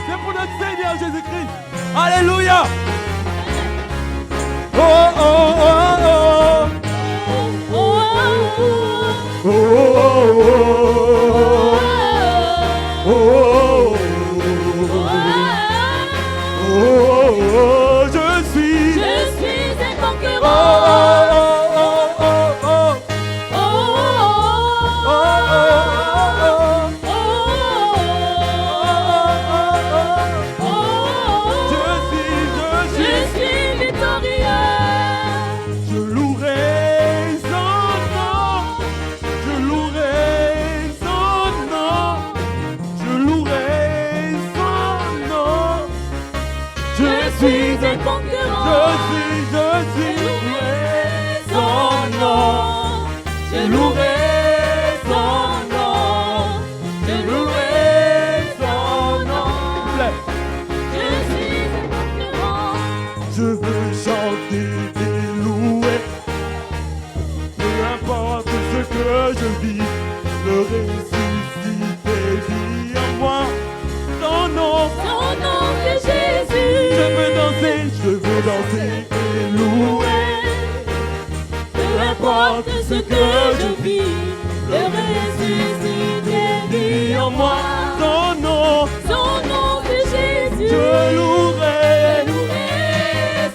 C'est pour notre Seigneur Jésus-Christ. Alléluia. Oh, oh, oh, oh. Oh, oh, oh, oh, oh. Oh, je suis un conquérant. Ce que je vis, le ressuscité vit en moi. Son nom de Jésus, je louerai,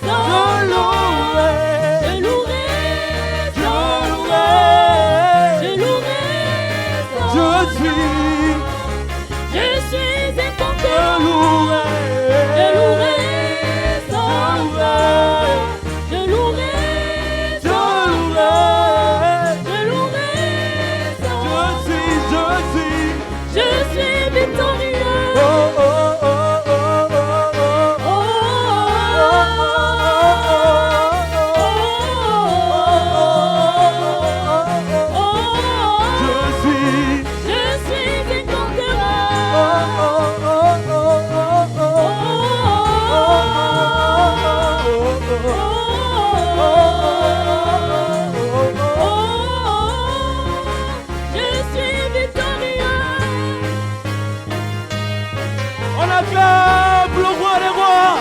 son nom, je louerai son nom. Je suis un conquérant. Je louerai son nom. Je louerai. Je suis victorieux. Oh, oh, oh, oh, oh, oh, je suis un conquérant. Je suis victorieux. On acclame le roi des rois.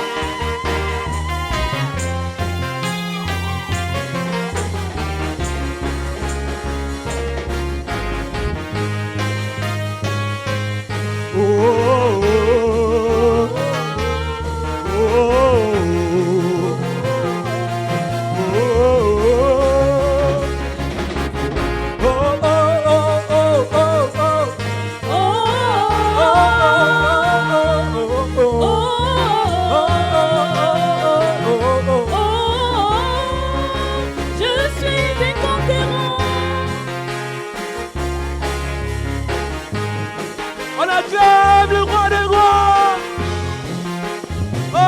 Oh, oh, oh, oh, on acclame le roi des rois. Oh.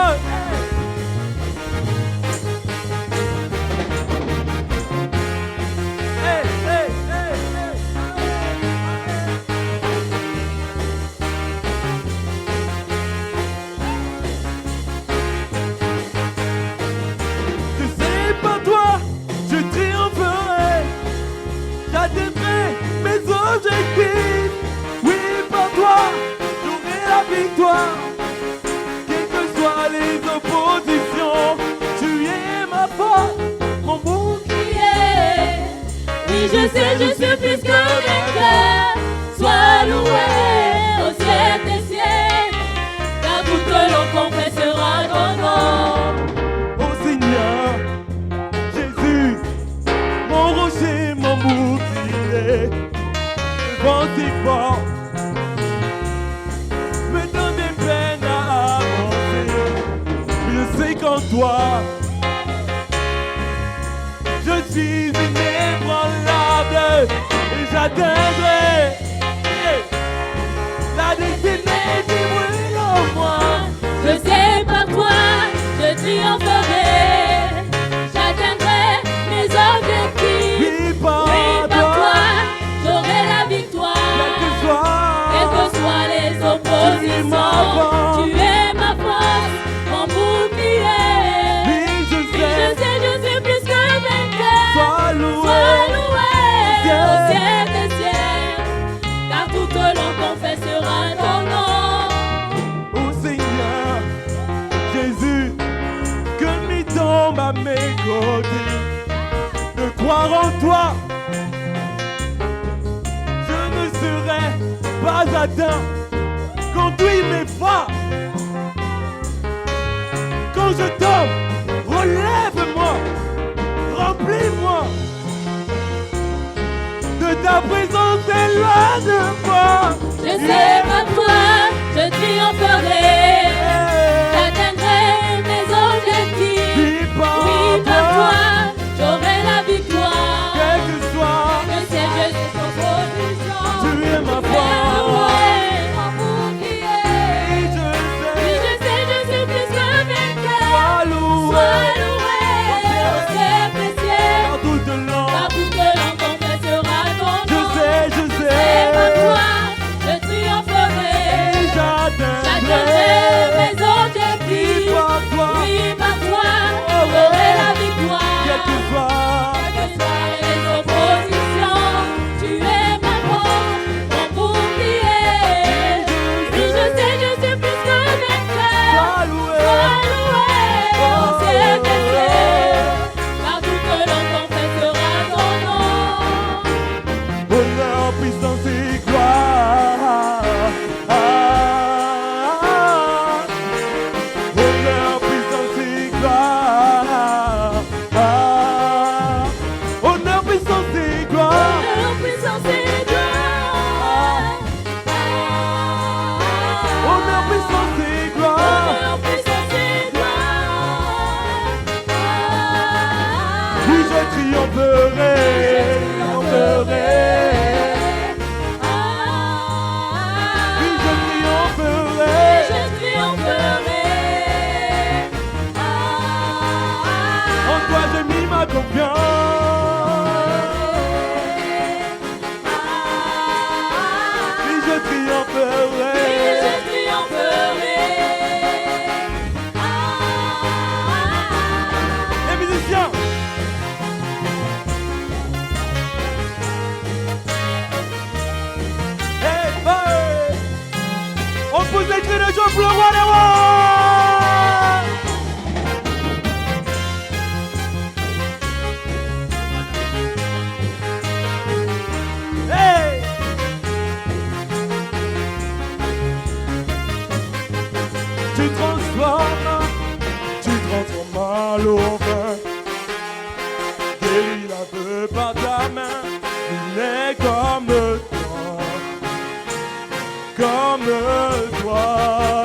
Hey, hey, hey, hey. Tu sais, par toi, je triompherai. J'atteindrai mes objectifs. Oui, par toi, j'aurai la victoire. Quelles que soient les oppositions, tu es ma force, mon bouclier. Oui, je sais, je suis plus que vainqueur. Sois loué au ciel des cieux, car tout que l'on confessera ton nom. Oh Seigneur, Jésus, mon rocher, mon bouclier, le vent si fort me donne des peines à avancer. Je sais qu'en toi, je suis inébranlable et j'atteindrai la destinée qui brûle en moi. Je sais par toi, je triompherai. J'atteindrai mes objectifs. Oui, par toi, j'aurai la victoire. Quelles que soient les oppositions, tu es ma force, mon bouclier. Oui, je sais, je suis plus que vainqueur. Sois loué au ciel des cieux, car tout que l'on confessera ton nom. Oh Seigneur. toi, je ne serai pas atteint. Conduis mes pas. Quand je tombe, relève-moi, remplis-moi de ta présence éloigne-moi. Je sais par toi, je triompherai. J'atteindrai mes objectifs. Oui, par toi, j'aurai la victoire. quel que soit, Le ciel, je suis sans opposition. tu es ma Mon force. bouclier. Oui, je Oui, sais, je sais, je suis plus que vainqueur. sois loué, Sois loué, au ciel précieux. par toute langue. Partout que l'on confessera ton Je nom. sais, je Et sais, par toi, je triompherai. J'atteindrai j'atteindrai. mes objectifs. Par toi, Oui, par toi, j'aurai la victoire. quel que soit, Quelles que soient les oppositions, tu es ma force, mon bouclier. Oui, je sais, je suis plus que vainqueur. sois loué. Sois loué, au ciel des cieux. Partout que l'on confessera ton nom. Honneur, puissance et gloire. Honneur, puissance et gloire. Honneur, puissance et gloire. Honneur, puissance et gloire. Honneur, puissance et gloire. Honneur, puissance et gloire. Oui, je triompherai. Triompherai. Oui, je triompherai. Je triompherai. En toi, j'ai mis ma confiance. Oui, je triompherai. Je triompherai. Les musiciens. Hey, hey. On pousse les cris de joie pour le roi des rois. Hey. Tu transformes mal au vin. Guéris l'aveu par ta main. Il est comme toi, comme toi.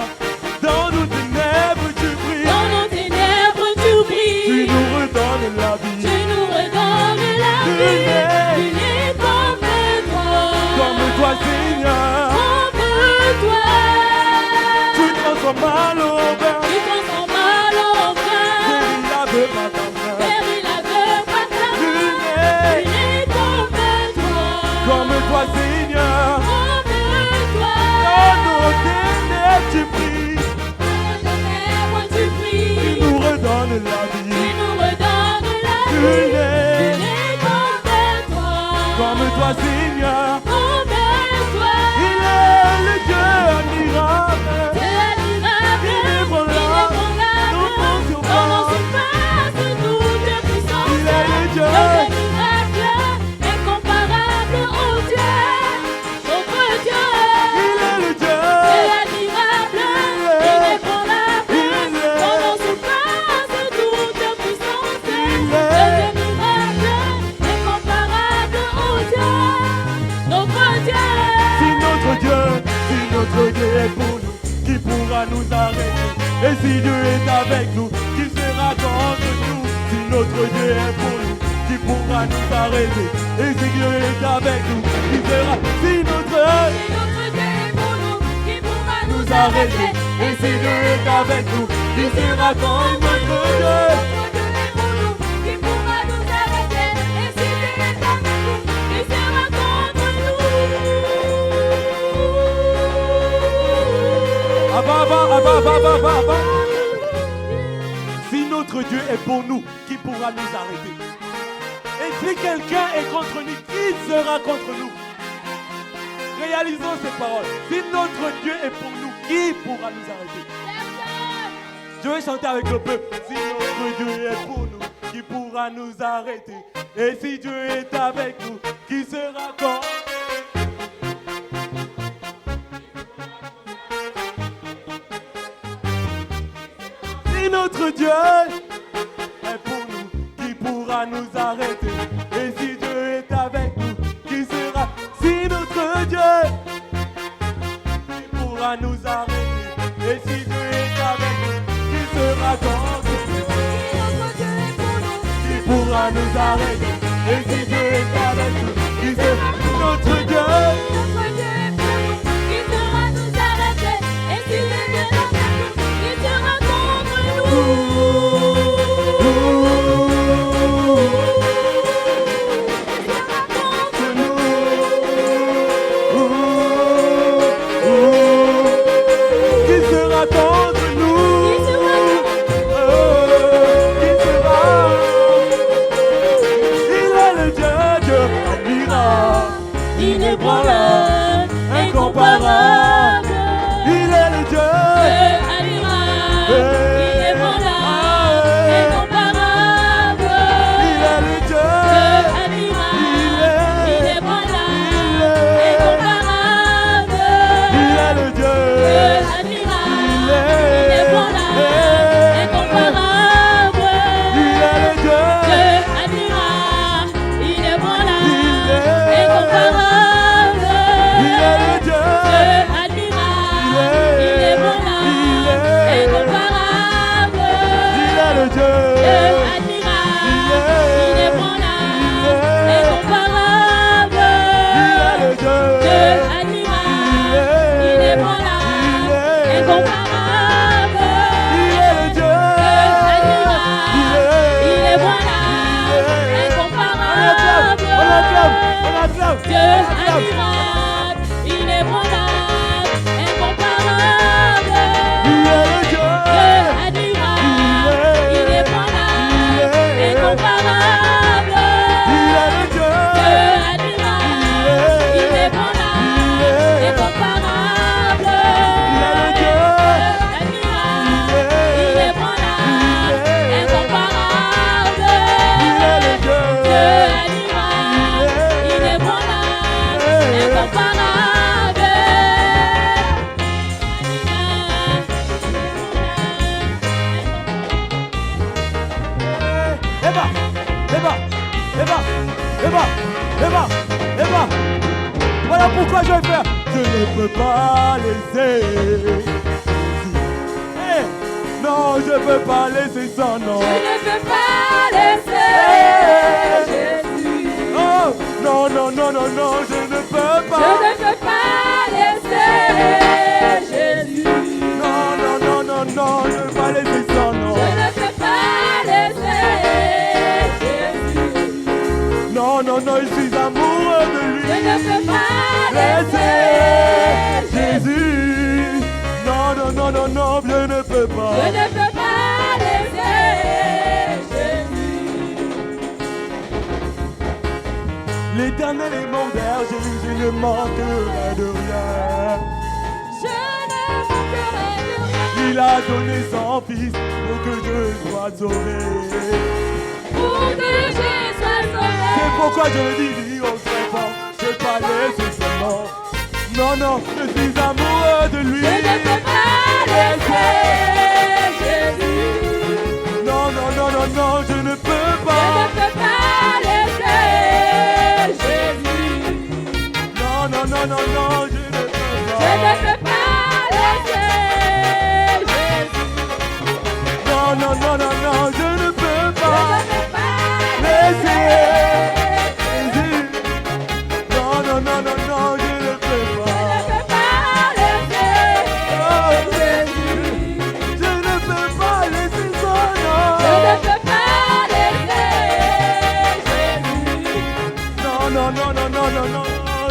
Dans nos ténèbres tu brilles. Dans nos ténèbres tu Tu brilles. nous redonnes la vie. Tu nous redonnes la Tu vie. n'es Tu n'es comme toi. comme toi, Seigneur. Comme toi. Tu transformes mal au vin. Tu transformes mal au vin. Guéris l'aveu par ta main. Guéris l'aveu par ta Tu main. n'es Tu n'es comme toi. comme toi, Seigneur. Comme toi. Dans nos ténèbres tu brilles. Dans nos ténèbres tu Tu brilles. nous redonnes la Tu vie. nous redonnes la Tu vie. n'es Tu n'es comme toi. comme toi, Seigneur. Comme toi. Il est le Dieu admirable. Dieu admirable, Inébranlable. inébranlable, dans nos surfaces, toute puissance. Il est le Dieu. Dieu des miracles, incomparable, oh Dieu, notre Dieu. Il est le Dieu. Dieu admirable, inébranlable, dans nos surfaces, toute puissance. Dieu des miracles, incomparable, oh Dieu, notre Dieu. Si notre Dieu est pour nous, qui pourra nous arrêter? Et si Dieu est avec nous, qui sera contre nous? Si notre Dieu est pour nous, qui pourra nous arrêter? Et si Dieu est avec nous, qui sera? Si notre Si notre Dieu est pour nous, qui pourra nous arrêter? Et si Dieu est avec nous, qui sera contre Notre Dieu? Dieu est pour nous, qui pourra nous arrêter? Et si Dieu est avec nous, qui sera contre nous? Abba. Si notre Dieu est pour nous, qui pourra nous arrêter? Et si quelqu'un est contre nous, qui sera contre nous? Réalisons ces paroles. Si notre Dieu est pour nous, qui pourra nous arrêter? Je vais chanter avec le peuple. Si notre Dieu est pour nous, qui pourra nous arrêter? Et si Dieu est avec nous, qui sera contre? Si notre Dieu est pour nous, qui pourra nous arrêter? Et si Dieu est avec nous, qui sera? Si notre Dieu, qui pourra nous arrêter? Et si Dieu est avec nous, qui sera contre nous? Qui pourra nous arrêter? Et si Dieu est avec nous, qui sera? Notre Dieu est pour nous, qui pourra nous arrêter? Et si Dieu est avec nous, qui sera contre nous? Incomparable, il est le Dieu admirable, il est bon là, incomparable, il est le Dieu admirable, il est bon là, incomparable, il est le Dieu admirable, il est bon là, incomparable, il est le Dieu admirable, il est bon là, incomparable. Dieu admirable, il est bon là, incomparable. Dieu admirable, il est bon là, incomparable. Dieu admirable, il est bon là, incomparable. Dieu admirable, il est bon là, incomparable. Dieu admirable, il est bon là. Incomparable. Eva, voilà pourquoi je vais faire. Je ne peux pas laisser. Non, je ne peux pas laisser son nom. Je ne peux pas laisser Jésus. Oh, non, non, non, non, non, je ne peux pas. Je ne peux pas laisser Jésus. Non, non, non, non, non, je ne peux pas laisser son nom. Je ne peux pas laisser Jésus. Non, non, non, je suis amoureux de lui. Je ne peux pas laisser Jésus. Non, non, non, non, non, je ne peux pas. Je ne peux pas laisser Jésus. L'Éternel est mon berger, je ne manquerai de rien. Je ne manquerai de rien. Il a donné son fils pour que je sois sauvé. Pour que je sois sauvé. C'est pourquoi je le dis au très fort, je ne peux pas laisser seulement. Non, non, je suis amoureux de lui. Je ne peux pas laisser Jésus. Non, non, non, non, non, je ne peux pas. Je ne peux pas laisser Jésus. Non, non, non, non, non, je ne peux pas. Je ne peux pas laisser Jésus. Non, non, non, non, non, je ne peux pas. Je ne peux pas laisser laisser Jésus. Non, non, non, non, non, je ne peux pas. Je ne peux pas laisser Oh, Jésus. je ne peux pas laisser son nom. Je ne peux pas laisser Jésus. Non, non, non, non, non, non, non,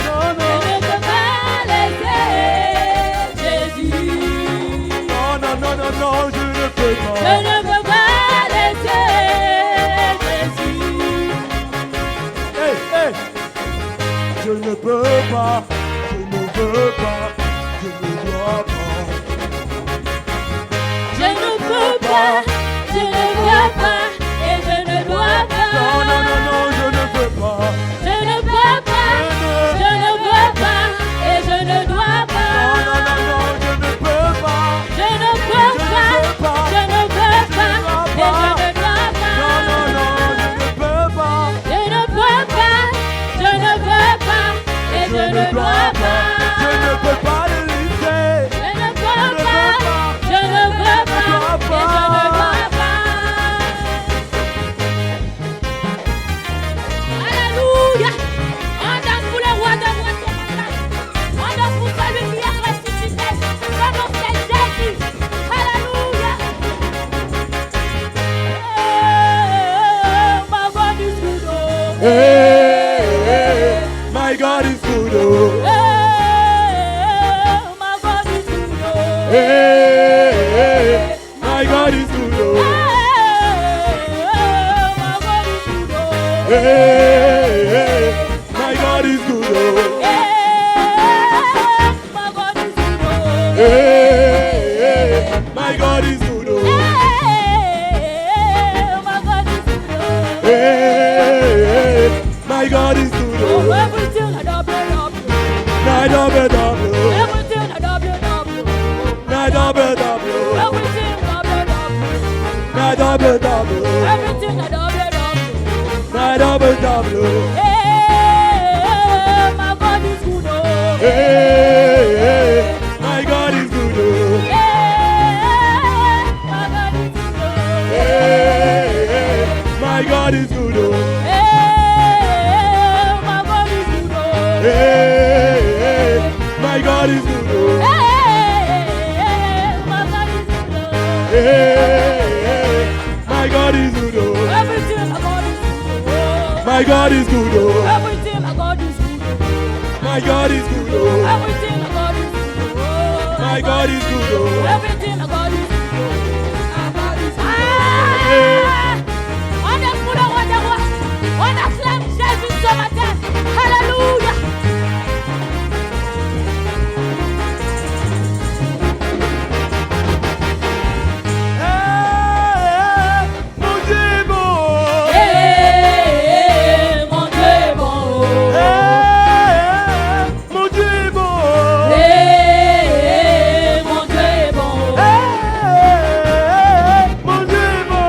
non, non. Je ne peux pas laisser Jésus. Non, non, non, non, non, je ne peux Je pas. ne peux pas laisser Jésus. Hey, hey. Je ne peux pas, je ne veux pas, je ne dois pas. Je ne peux pas, je ne vois pas et je ne dois pas. Non, non, non, non, je ne Hey, my God is good. Oh. Hey, my God is good. Oh. Hey, my God is good. Oh. Hey, my God is good. Oh. Everything I double. Night double double. Everything I double. Night double double. Everything double. Night double double. Everything I double. Night double double. Hey, my God is good. Hey, my God is good. Hey, my God is good. Hey, my God is good. Hey, my God is good. Hey, my God is good. Hey, my God is good. Everything my God is good. My God is good. Everything my God is good. My God is good. Everything my God is good. My God is good. Everything my God is good. On acclame Jésus ce matin. Alléluia. Mon Dieu est bon. Mon Dieu est bon. Mon Dieu est bon. Mon Dieu est bon. Mon Dieu est bon.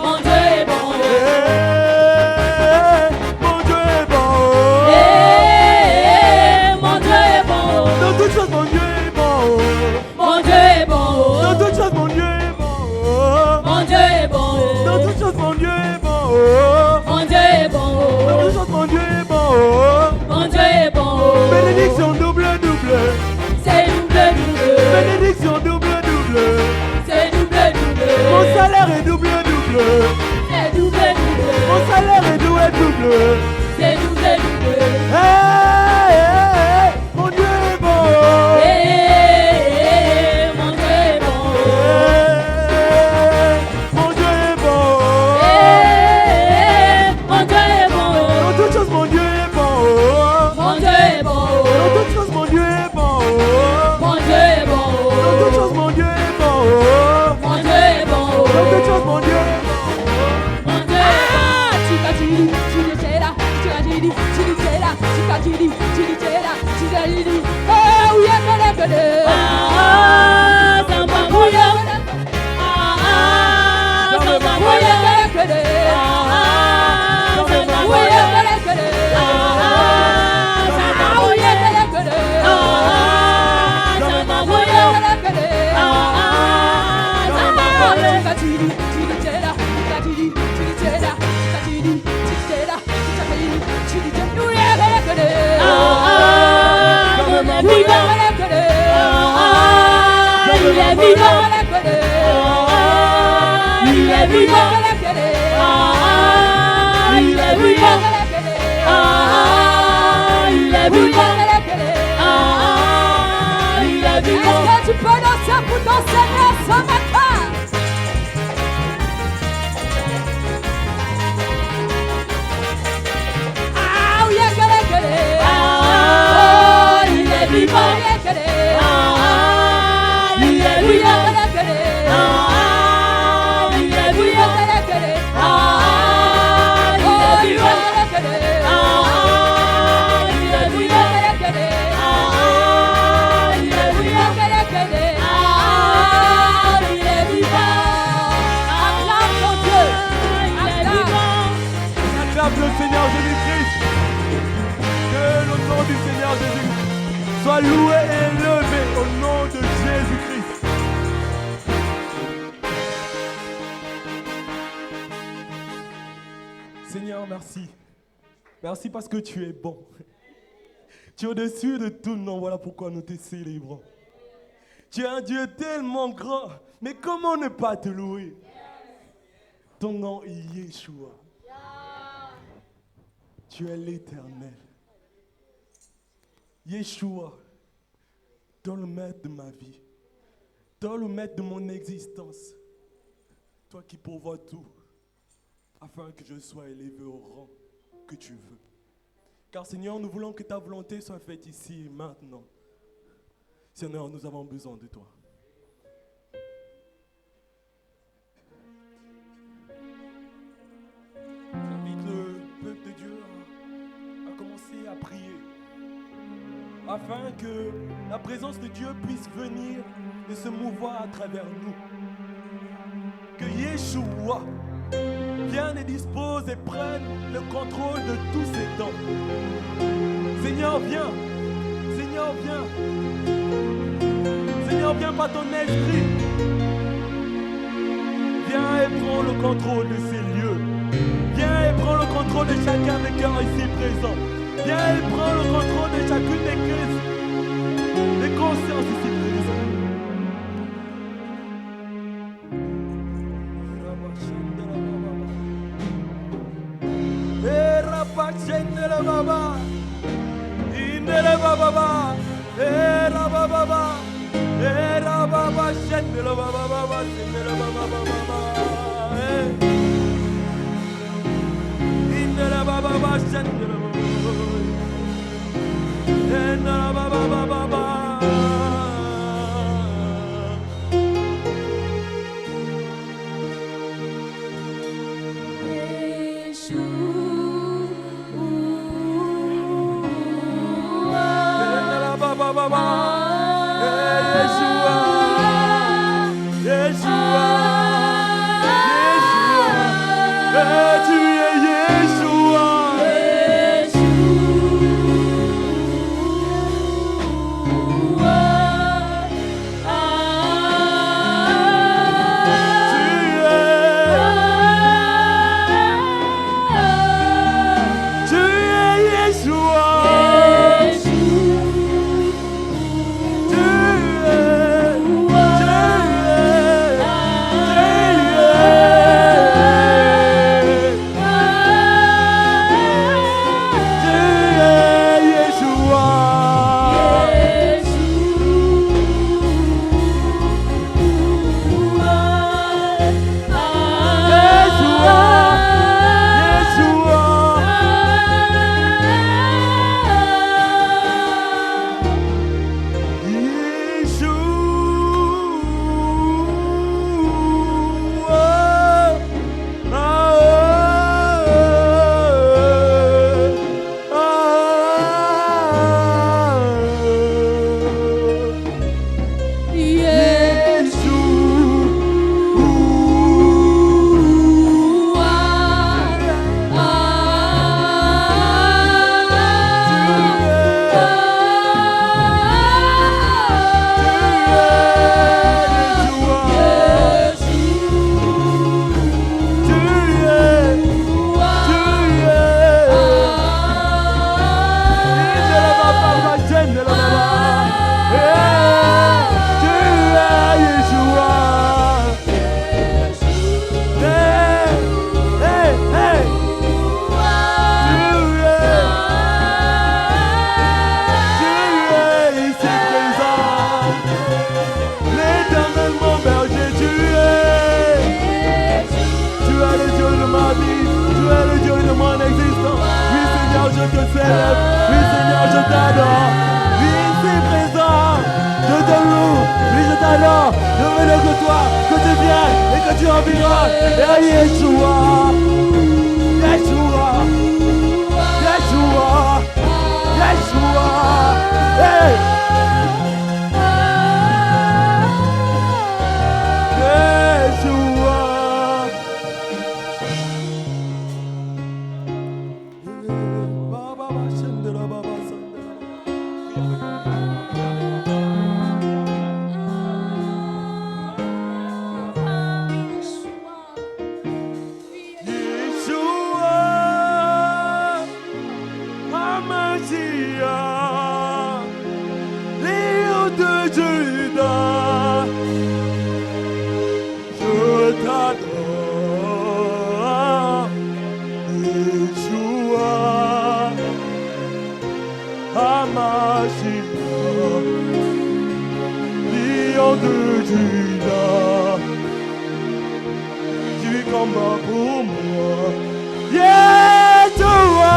Mon Dieu est bon. Mon Dieu est bon. Mon Dieu est bon. Dans toutes choses, mon Dieu est bon. Mon Dieu est bon. Dans toutes choses, mon Dieu est bon. Mon Dieu est bon. Dans toutes choses, mon Dieu est bon. Mon Dieu est bon. Dans toutes choses, mon Dieu est bon. Mon Dieu est bon. Bénédiction double, double. C'est double. Bénédiction double, double. C'est double. Mon salaire est double, double. C'est double. Mon salaire est double, double. C'est double. Hey, mon Dieu est bon. Mon Dieu est bon. Hey, mon Dieu est bon. Mon Dieu est bon. Dans toutes choses, mon Dieu est bon. Mon Dieu est bon. Dans toutes choses, mon Dieu est bon. Mon Dieu est bon. Dans toutes choses, mon Dieu est bon. Mon Dieu est bon. Dans toutes choses, mon Dieu est bon. Mon Dieu est bon. Chikachiri, chirichera, chikachiri, chirichera, chikachiri, chirichera, chikachiri. Oh, yeah, kere. Samba moya. Samba moya, kere. Samba moya, kere. Samba moya, kere. Samba moya, kere. Samba moya, chikachiri, chirichera, chikachiri, chirichera, chikachiri, chirichera, chikachiri, chirichera. Yeah, kere. Vivant, kere. Il est vivant, kere. Il est vivant, kere. Il est vivant, kere. Il est vivant, kere. Il est vivant. Est-ce que tu peux danser pour ton Seigneur ce matin? Ah oui, kere. Il est vivant, kere. Il est vivant, kere. Il est vivant, kere. Il est vivant, kere. Il est vivant, kere. Il est vivant, kere. Il est vivant. Acclame ton Dieu. Acclame. Acclame le Seigneur Jésus-Christ. Que le nom du Seigneur Jésus soit loué et élevé au nom de Jésus-Christ. Seigneur, merci. Merci parce que tu es bon. Tu es au-dessus de tout nom. Voilà pourquoi nous te célébrons. Tu es un Dieu tellement grand. Mais comment ne pas te louer? Ton nom est Yeshua. Tu es l'Éternel. Yeshua, Toi le maître de ma vie. Toi le maître de mon existence. Toi qui pourvois tout, afin que je sois élevé au rang que tu veux. Car Seigneur, nous voulons que ta volonté soit faite ici et maintenant. Seigneur, nous avons besoin de toi. J'invite le peuple de Dieu à commencer à prier, afin que la présence de Dieu puisse venir et se mouvoir à travers nous. Que Yeshua vienne et dispose et prenne le contrôle de tous ces temps. Seigneur, viens. Seigneur, viens. Seigneur, viens par ton esprit. Viens et prends le contrôle de ces lieux. Viens et prends le contrôle de chacun des cœurs ici présents. Viens et prends le contrôle de chacune des crises, des consciences ici présentes. Lion de Juda, tu combats pour moi. Yeshua,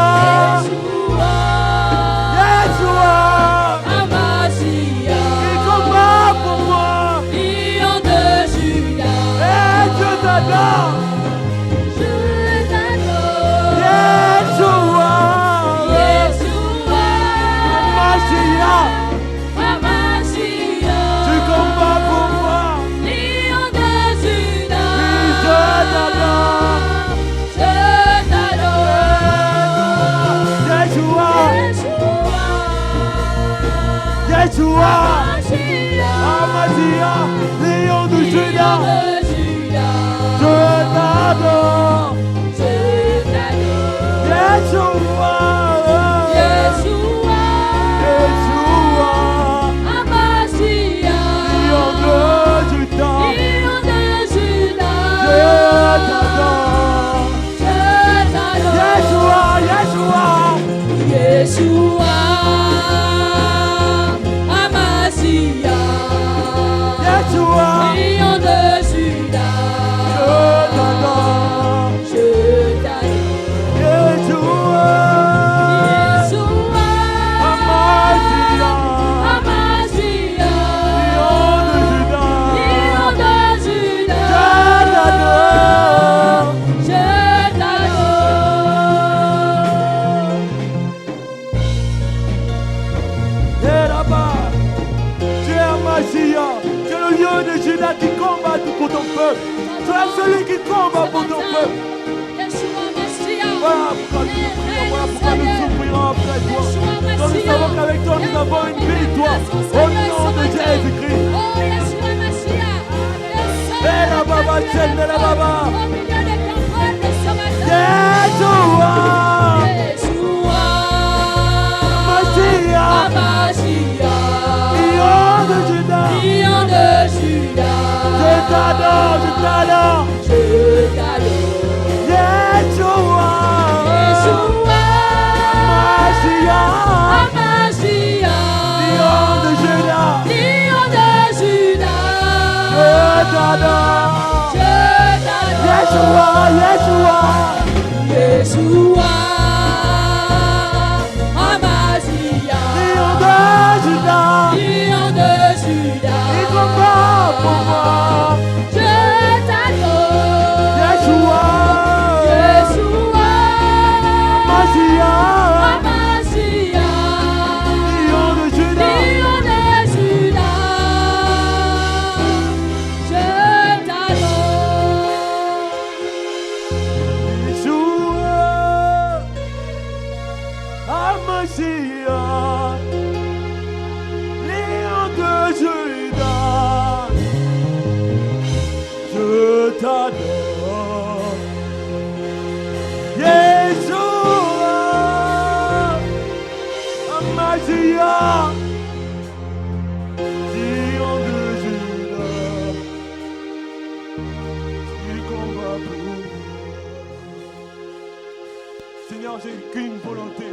Yeshua, Amashia, il combat pour moi. Lion de Juda, Et je t'adore. je t'adore. Yeshua, Yeshua, Mashiach, Amashia, tu combats pour moi. Lion de Juda, Je t'adore. je t'adore. Yeshua, Yeshua, Yeshua, Amashia, Mashiach, Lion de Juda, Lion de Juda, je t'adore. je t'adore. Yeshua, Yeshua, Yeshua, Amashia, Lion de Juda, Lion de Juda, je t'adore. je t'adore. Yeshua, Yeshua, Yeshua, Amashia, Yeshua, Lion de Juda, je t'adore. je t'adore. Yeshua, Yeshua, Mashiach, Amashia, Lion de Juda, Lion de Juda, je t'adore. je t'adore. Et là-bas, tu es un Mashiach, tu es le lion de Juda qui combat pour ton peuple. Tu es celui qui combat pour ton peuple. Yeshua, Mashiach. Voilà pourquoi nous prions, voilà pourquoi nous souffrirons après toi. Quand nous savons qu'avec toi nous avons une victoire au nom de Jésus-Christ. Oh, Yeshua, Mashiach. Et la baba, tienne la baba. Au milieu des paroles de ce matin. Yeshua, Yeshua, Mashiach, Amashia, Lion de Juda, Lion de Juda, je t'adore, je t'adore. je t'adore. Yeshua, Yeshua, Mashiach, Amashia, Lion de Juda, Lion de Juda, je t'adore. je t'adore. Yeshua, Yeshua, Yeshua, Amashia, Lion de Juda, Lion de Juda, il combat pour moi. je t'adore. Yeshua, Yeshua, Mashiach, Amashia, Lion de Juda, Lion de Juda, je t'adore. Yeshua, Mashiach, Lion de Juda, je t'adore. Yeshua, Mashiach, Lion de Juda, tu combats pour moi. Seigneur, j'ai qu'une volonté.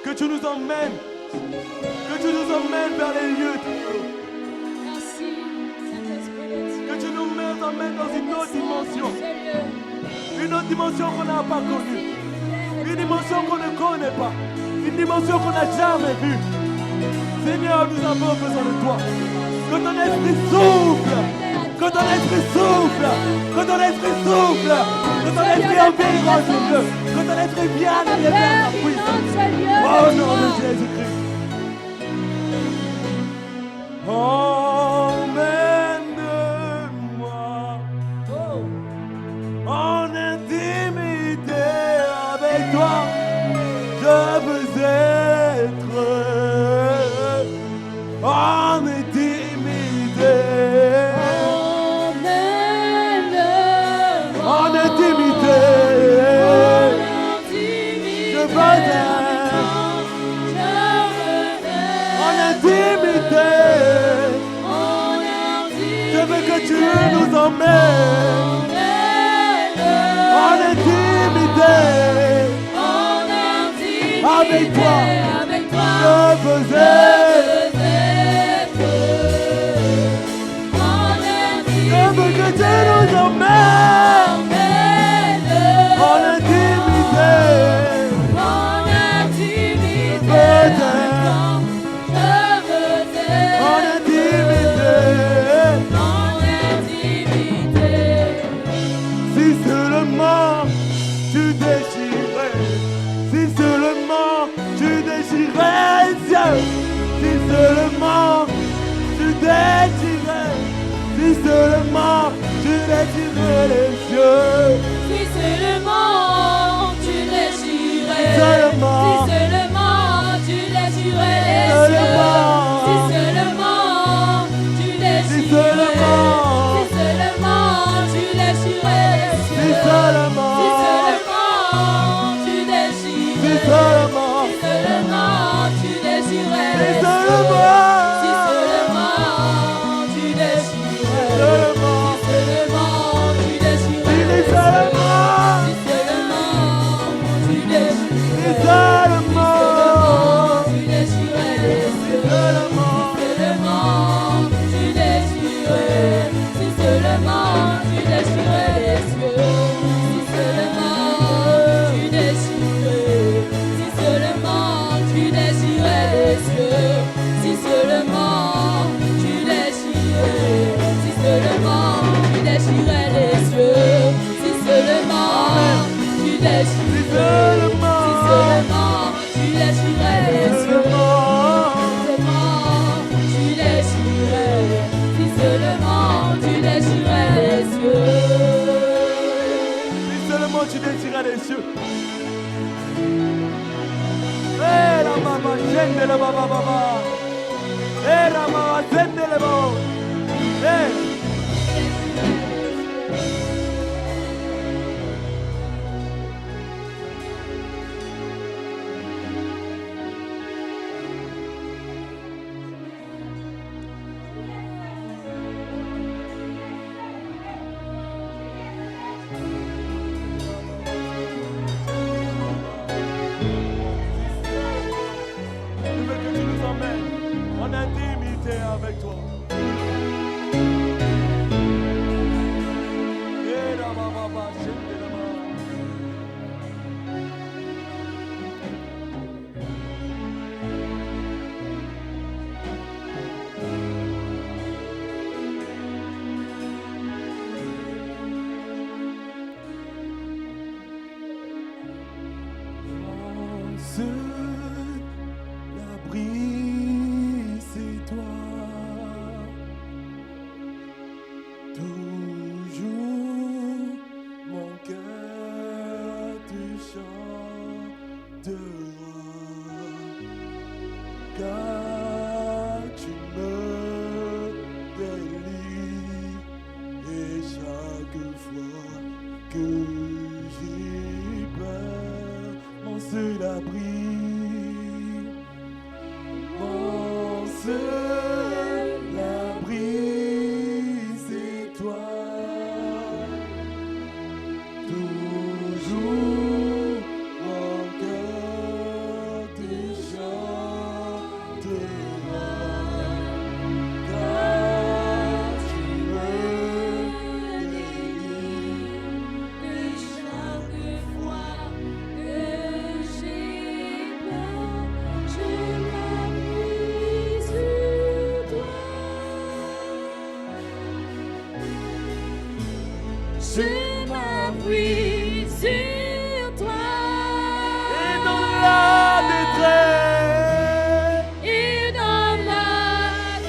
Que tu nous emmènes. Que tu nous emmènes vers les lieux de Dieu. Merci, Saint-Esprit de Dieu. Que tu nous emmènes dans une autre dimension. Seigneur, Une autre dimension qu'on n'a pas connue. Une dimension qu'on ne connaît pas. Une dimension qu'on n'a jamais vue. Seigneur, nous avons besoin de toi. Que ton esprit souffle. Que ton esprit souffle. Que ton esprit souffle. Que ton esprit envahisse ce lieu. Que ton esprit vienne et révèle ta puissance. Au nom de Jésus-Christ. Emmène-moi en intimité avec toi. Je veux être en intimité. En intimité. Je veux être en intimité. Je veux que tu nous emmènes en intimité. Avec toi, je veux être Si seulement tu désirais, si seulement tu désirais les cieux. Si seulement tu désirais, Seulement. si seulement tu désirais les cieux, si seulement tu désirais, si seulement tu désirais les cieux, Si seulement. si seulement tu désirais, Si seulement. si seulement tu désirais Si les cieux, seulement. si seulement tu désirais, Seulement. si seulement tu désirais Si les cieux. seulement. Si seulement tu désirais, Si seulement. tu désirais les cieux, Seulement. si seulement tu désirais, si seulement tu désirais les cieux, si seulement tu désirais, si seulement tu désirais les cieux, si seulement tu désirais, si seulement tu désirais les cieux, si seulement tu désirais, si seulement tu désirais les cieux, si seulement tu désirais les cieux. Si seulement tu désirais les cieux. Eh la maman, jende le baba baba. Eh la maman, jende le baba. Eh. Je veux que tu nous emmènes en intimité avec toi. Eh la baba, jende le baba. Seul l'abri, c'est toi. Toujours mon cœur te chantera, car tu me délies et chaque fois que j'ai peur, mon seul abri, mon seul abri, c'est toi. Toujours mon cœur te chantera, car tu me délies. Et chaque fois que j'ai peur, je m'appuie sur toi. Je m'appuie sur toi. Et dans la détresse, Et dans ma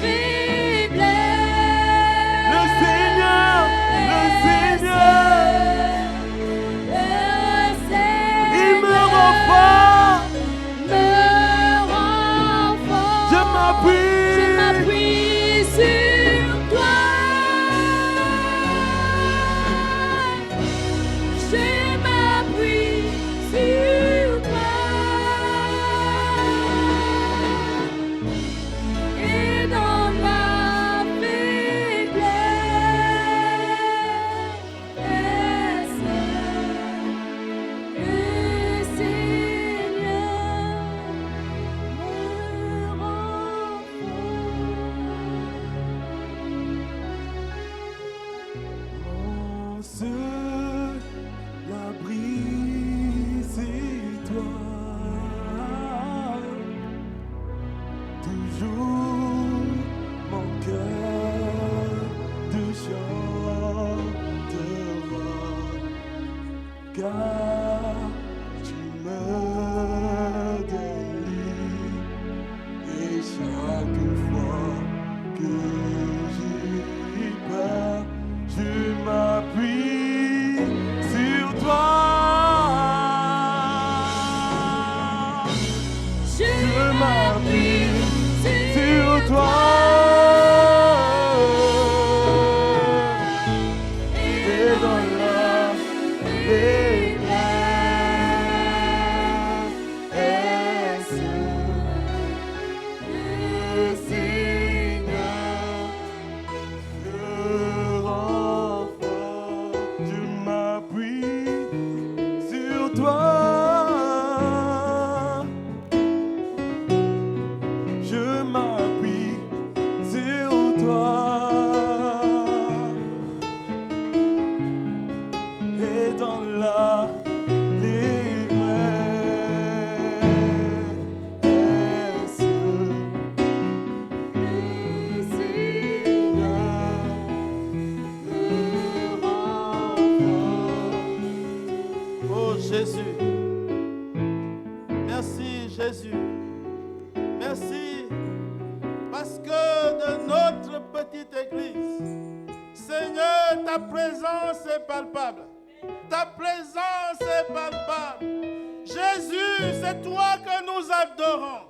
faiblesse, le Seigneur, il me rend fort. Je m'appuie sur toi. Je m'appuie sur toi. Et dans ma faiblesse, le Seigneur me rend Mon seul abri, c'est toi. Toujours mon cœur te chantera, car tu me délies et chaque toi. Et dans la détresse, le Seigneur me rend fort. Je m'appuie sur toi. Je m'appuie sur toi. Et dans la détresse, le Seigneur me rend fort. Oh Jésus, merci Jésus, merci parce que de notre petite église, Seigneur, ta présence est palpable. Ta présence est palpable. Jésus, c'est toi que nous adorons.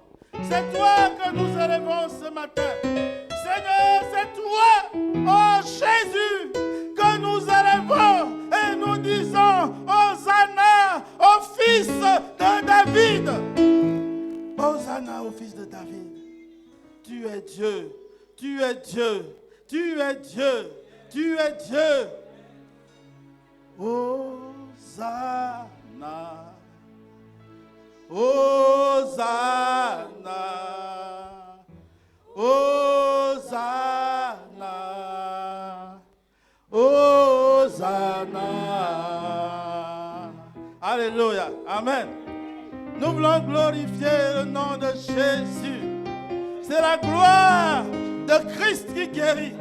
C'est toi que nous élevons ce matin. Seigneur, c'est toi, oh Jésus, que nous élevons et nous disons Hosanna au fils de David. Hosanna au fils de David. Tu es Dieu, tu es Dieu, tu es Dieu, tu es Dieu. Hosanna, Hosanna, Hosanna, Hosanna. Alléluia, amen. Nous voulons glorifier le nom de Jésus. C'est la gloire de Christ qui guérit.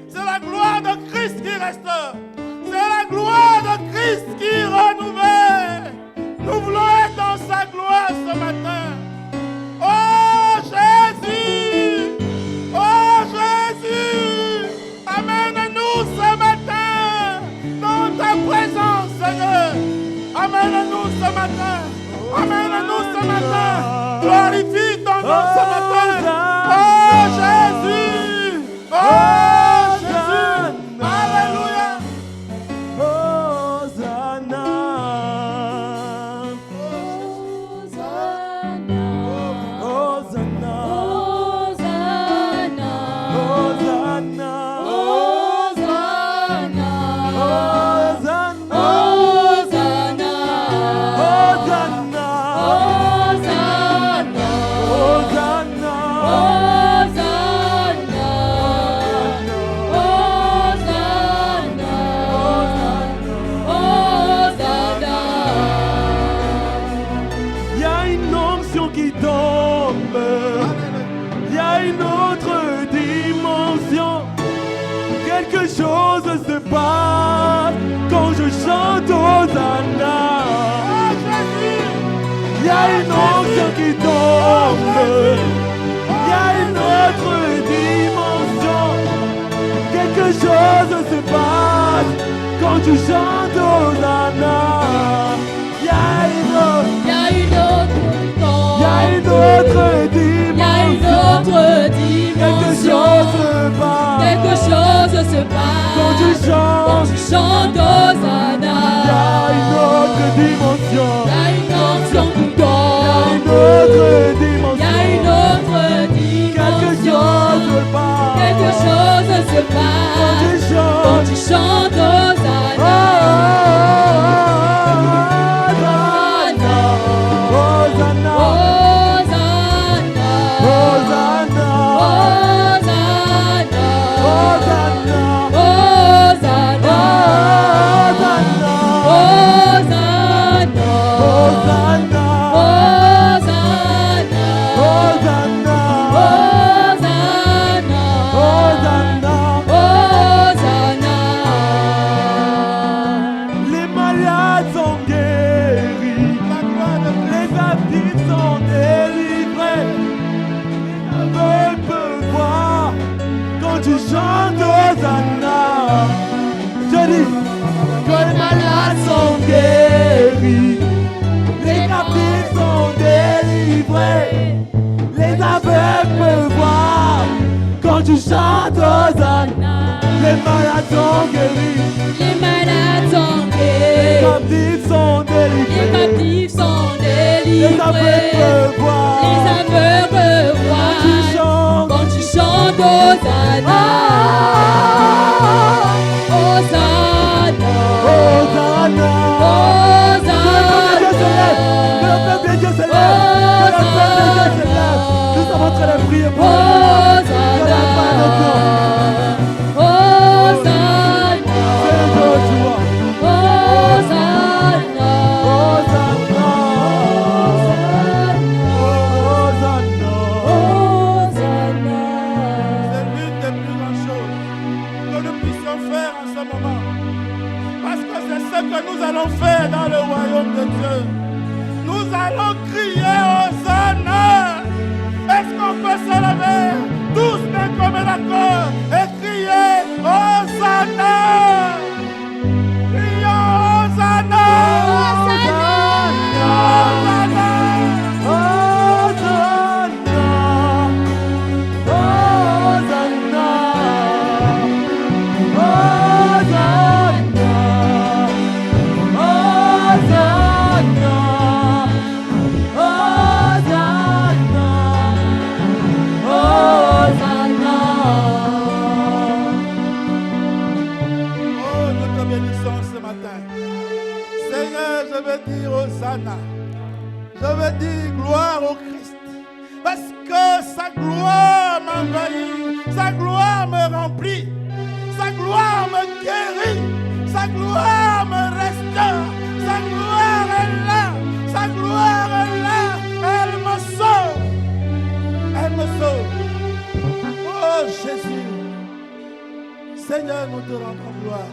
C'est la gloire de Christ qui restaure. C'est la gloire de Christ qui renouvelle. Nous voulons être dans sa gloire ce matin. Oh Jésus! Oh Jésus! Amène-nous ce matin dans ta présence, Seigneur. Amène-nous ce matin. Amène-nous ce matin. Glorifie ton nom ce matin. Oh Jésus! Oh Jésus! Alléluia! Hosanna! Hosanna! Hosanna! Hosanna! Quelque chose se passe quand je chante Hosanna. Il y a une onction qui tombe. Il y a une autre dimension. Quelque chose se passe quand tu chantes Hosanna. Il y a une autre dimension. Quelque chose se passe quand tu chantes Hosanna. Il y a une autre dimension. Il y a une onction qui tombe. Il y a une autre dimension. Quelque chose se passe quand tu chantes Hosanna. Hosanna. Hosanna. Les malades sont guéris, les captifs sont délivrés, les aveugles peuvent voir quand tu chantes Hosanna. Je dis que les malades sont guéris, les captifs sont délivrés, les aveugles peuvent voir Quand tu chantes Hosanna, les malades sont guéris. Les malades sont Les guéris. captifs sont Les délivrés. captifs sont Les délivrés. aveugles voient. Les aveugles Quand tu voient. chantes, Quand tu chantes Hosanna, Hosanna, Hosanna. Que le peuple de Dieu se lève. Que le peuple de Dieu se lève. Nous sommes en train de prier pour le peuple. Que la paix de Dieu. C'est de joie. Hosanna. C'est l'une des plus grandes choses que nous puissions faire en ce moment. Parce que c'est ce que nous allons faire dans le royaume de Dieu. Nous allons crier Hosanna. Est-ce qu'on peut se lever tous d'un commun accord et crier Hosanna? Crions Hosanna. Oh, nous te bénissons ce matin. Seigneur, je veux dire Hosanna. Je veux dire gloire au Christ. Parce que sa gloire m'envahit. Sa gloire me remplit. Sa gloire me guérit. Sa gloire me restaure. Sa gloire est là. Sa gloire est là. Elle me sauve. Elle me sauve. Oh Jésus. Seigneur, nous te rendons gloire.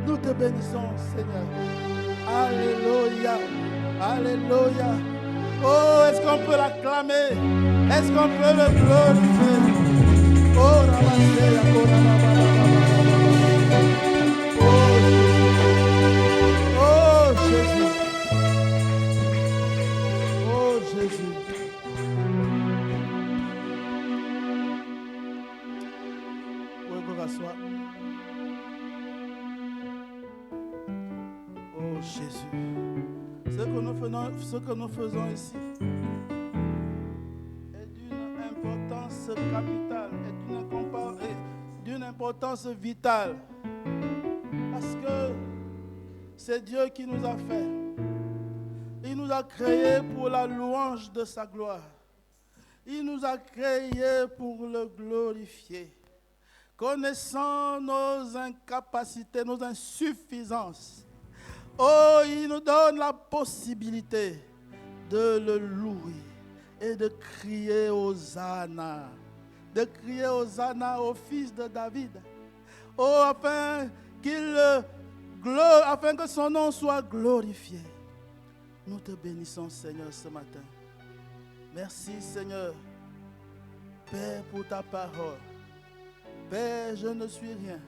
Nous te bénissons, Seigneur. Alléluia. Alléluia. Oh, est-ce qu'on peut l'acclamer? Est-ce qu'on peut le glorifier? Oh, Ramasseya, oh, oh, Jésus. Oh, Jésus. Vous pouvez vous rasseoir. Oh, Jésus. Ce que nous faisons ici est d'une importance capitale, est d'une importance vitale. Parce que c'est Dieu qui nous a fait. Il nous a créés pour la louange de sa gloire. Il nous a créés pour le glorifier. Connaissant nos incapacités, nos insuffisances, oh, il nous donne la possibilité de le louer et de crier Hosanna. De crier Hosanna au fils de David. Oh, afin que son nom soit glorifié. Nous te bénissons, Seigneur, ce matin. Merci, Seigneur, Père, pour ta parole. Père, je ne suis rien.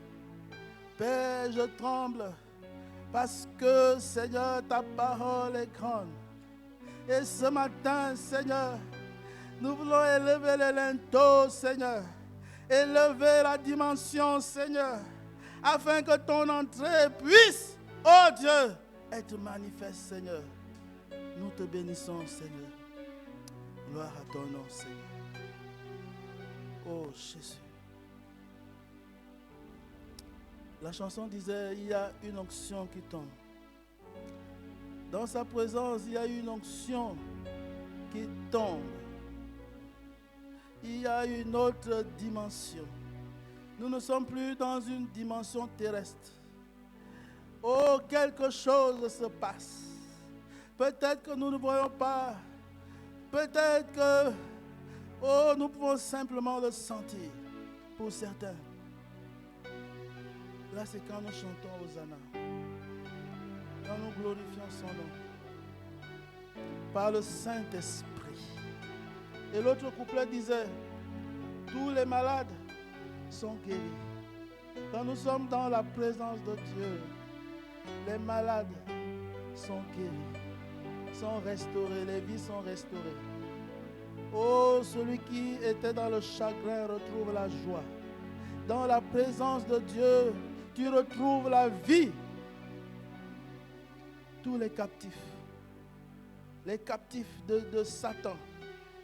Père, je tremble. Parce que, Seigneur, ta parole est grande. Et ce matin, Seigneur, nous voulons élever les linteaux, Seigneur. Élever la dimension, Seigneur. Afin que ton entrée puisse, oh Dieu, être manifeste, Seigneur. Nous te bénissons, Seigneur. Gloire à ton nom, Seigneur. Oh Jésus. La chanson disait, il y a une onction qui tombe. Dans sa présence, il y a une onction qui tombe. Il y a une autre dimension. Nous ne sommes plus dans une dimension terrestre. Oh, quelque chose se passe. Peut-être que nous ne voyons pas. Peut-être que, oh, nous pouvons simplement le sentir pour certains. Là, c'est quand nous chantons Hosanna. Quand nous glorifions son nom. Par le Saint-Esprit. Et l'autre couplet disait, tous les malades sont guéris. Quand nous sommes dans la présence de Dieu, les malades sont guéris, sont restaurés, les vies sont restaurées. Oh, celui qui était dans le chagrin retrouve la joie. Dans la présence de Dieu, tu retrouves la vie. Tous les captifs de Satan,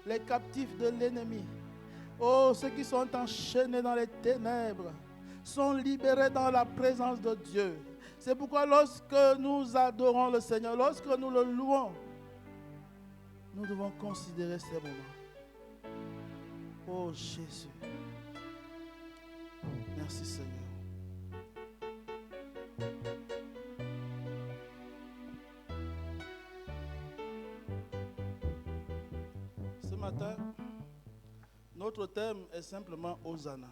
les captifs de l'ennemi, oh, ceux qui sont enchaînés dans les ténèbres, sont libérés dans la présence de Dieu. C'est pourquoi lorsque nous adorons le Seigneur, lorsque nous le louons, nous devons considérer ces moments. Oh Jésus, merci Seigneur. Ce matin, notre thème est simplement Hosanna.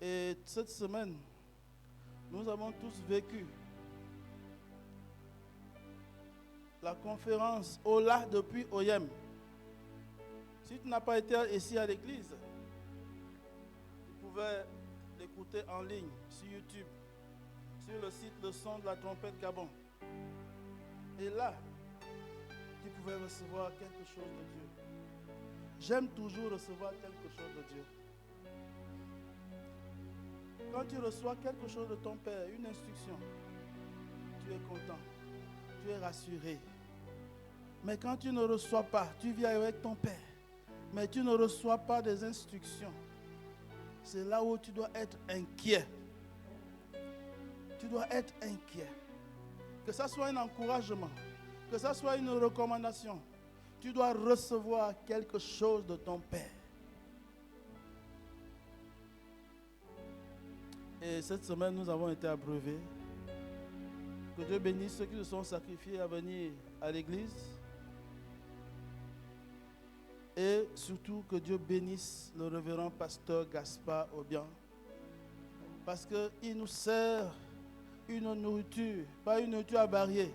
Et cette semaine, nous avons tous vécu la conférence Ola depuis Oyem. Si tu n'as pas été ici à l'église, tu pouvais l'écouter en ligne sur YouTube, sur le site Le Son de la Trompette Gabon. Et là, tu pouvais recevoir quelque chose de Dieu. J'aime toujours recevoir quelque chose de Dieu. Quand tu reçois quelque chose de ton Père, une instruction, tu es content, tu es rassuré. Mais quand tu ne reçois pas, tu viens avec ton Père, mais tu ne reçois pas des instructions, c'est là où tu dois être inquiet. Tu dois être inquiet. Que ça soit un encouragement, que ça soit une recommandation, tu dois recevoir quelque chose de ton Père. Et cette semaine, nous avons été abreuvés. Que Dieu bénisse ceux qui se sont sacrifiés à venir à l'église. Et surtout que Dieu bénisse le révérend pasteur Gaspard Obian. Parce qu'il nous sert une nourriture, pas une nourriture avariée,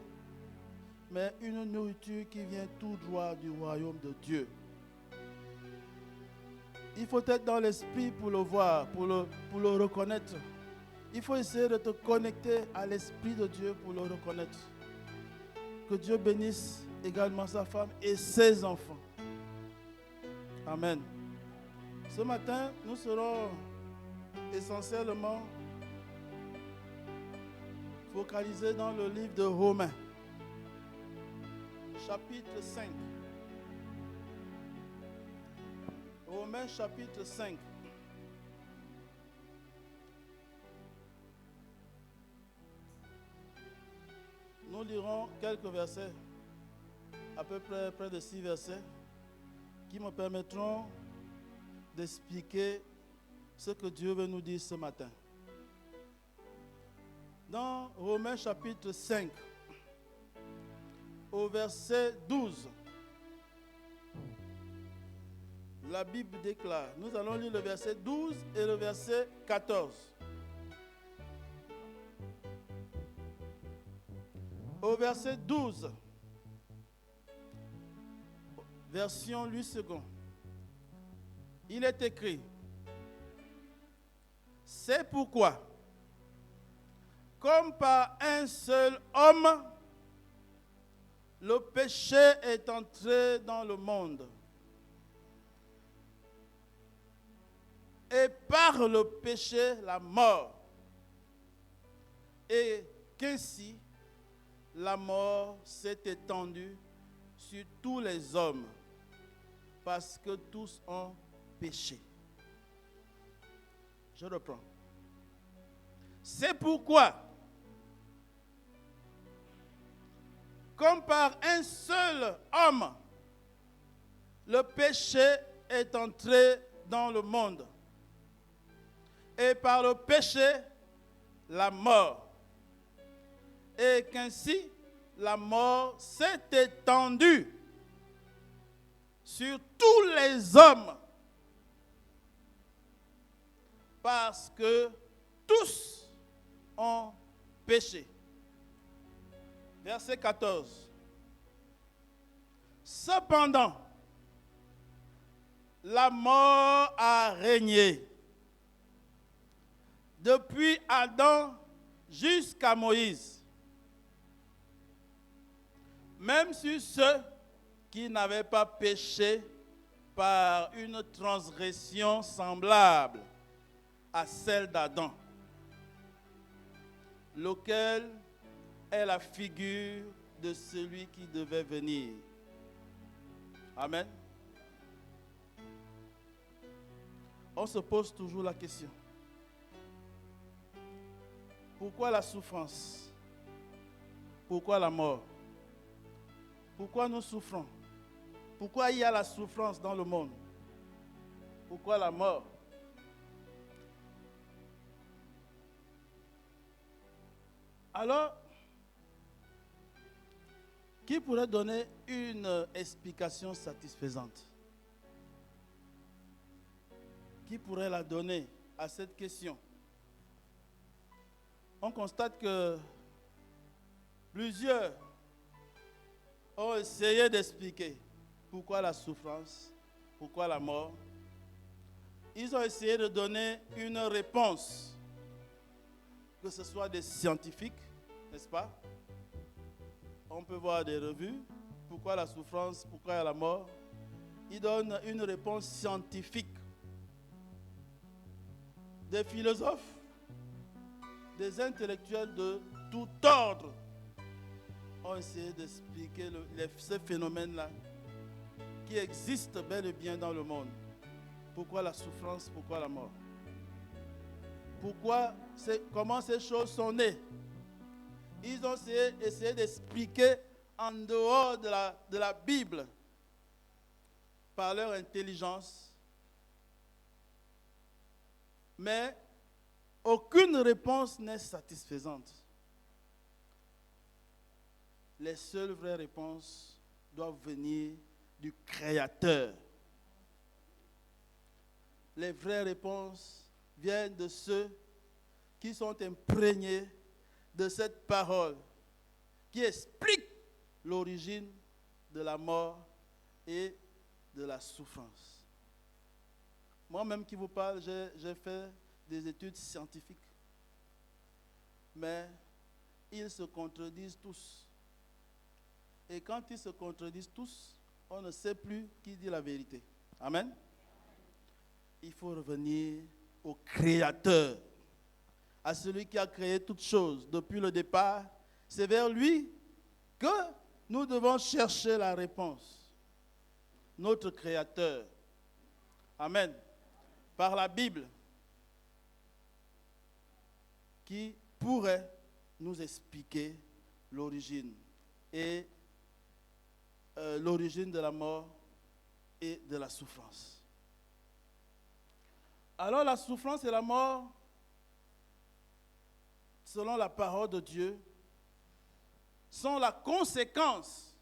mais une nourriture qui vient tout droit du royaume de Dieu. Il faut être dans l'esprit pour le voir, pour le reconnaître. Il faut essayer de te connecter à l'Esprit de Dieu pour le reconnaître. Que Dieu bénisse également sa femme et ses enfants. Amen. Ce matin, nous serons essentiellement focalisés dans le livre de Romains, chapitre 5. Romains, chapitre 5. Nous lirons quelques versets, à peu près de 6 versets, qui me permettront d'expliquer ce que Dieu veut nous dire ce matin. Dans Romains chapitre 5, au verset 12, la Bible déclare, nous allons lire le verset 12 et le verset 14. Au verset 12, version Louis II, il est écrit: c'est pourquoi, comme par un seul homme, le péché est entré dans le monde, et par le péché la mort, et qu'ainsi la mort s'est étendue sur tous les hommes, parce que tous ont péché. Je reprends. C'est pourquoi, comme par un seul homme, le péché est entré dans le monde, et par le péché, la mort. Et qu'ainsi, la mort s'est étendue sur tous les hommes, parce que tous ont péché. Verset 14. Cependant, la mort a régné depuis Adam jusqu'à Moïse, même sur ceux qui n'avait pas péché par une transgression semblable à celle d'Adam, lequel est la figure de celui qui devait venir. Amen. On se pose toujours la question. Pourquoi la souffrance? Pourquoi la mort? Pourquoi nous souffrons? Pourquoi il y a la souffrance dans le monde? Pourquoi la mort? Alors, qui pourrait donner une explication satisfaisante? Qui pourrait la donner à cette question? On constate que plusieurs ont essayé d'expliquer pourquoi la souffrance, pourquoi la mort. Ils ont essayé de donner une réponse, que ce soit des scientifiques, n'est-ce pas? On peut voir des revues, pourquoi la souffrance, pourquoi la mort. Ils donnent une réponse scientifique. Des philosophes, des intellectuels de tout ordre ont essayé d'expliquer ces phénomènes-là qui existent bel et bien dans le monde. Pourquoi la souffrance, pourquoi la mort? Comment ces choses sont nées? Ils ont essayé d'expliquer en dehors de la Bible par leur intelligence. Mais aucune réponse n'est satisfaisante. Les seules vraies réponses doivent venir du Créateur. Les vraies réponses viennent de ceux qui sont imprégnés de cette parole qui explique l'origine de la mort et de la souffrance. Moi-même qui vous parle, j'ai fait des études scientifiques. Mais ils se contredisent tous. Et quand ils se contredisent tous, on ne sait plus qui dit la vérité. Amen. Il faut revenir au Créateur, à celui qui a créé toutes choses depuis le départ. C'est vers lui que nous devons chercher la réponse. Notre Créateur. Amen. Par la Bible, qui pourrait nous expliquer l'origine et l'origine de la mort et de la souffrance. Alors la souffrance et la mort, selon la parole de Dieu, sont la conséquence,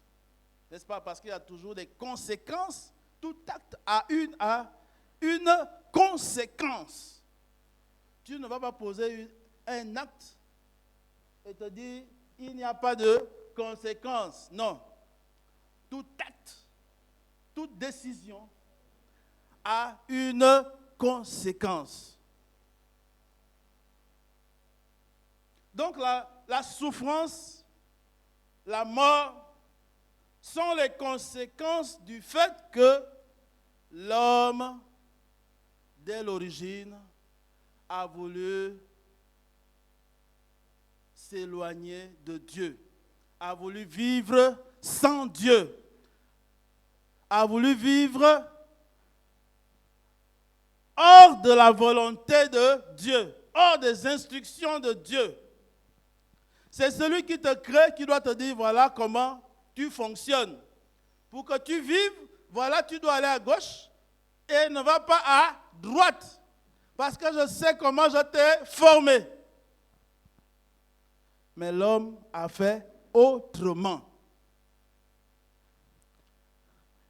n'est-ce pas? Parce qu'il y a toujours des conséquences. Tout acte a une conséquence. Tu ne vas pas poser un acte et te dire il n'y a pas de conséquence. Non. Tout acte, toute décision a une conséquence. Donc la souffrance, la mort sont les conséquences du fait que l'homme, dès l'origine, a voulu s'éloigner de Dieu, a voulu vivre sans Dieu, a voulu vivre hors de la volonté de Dieu, hors des instructions de Dieu. C'est celui qui te crée qui doit te dire voilà comment tu fonctionnes. Pour que tu vives, voilà, tu dois aller à gauche et ne va pas à droite. Parce que je sais comment je t'ai formé. Mais l'homme a fait autrement.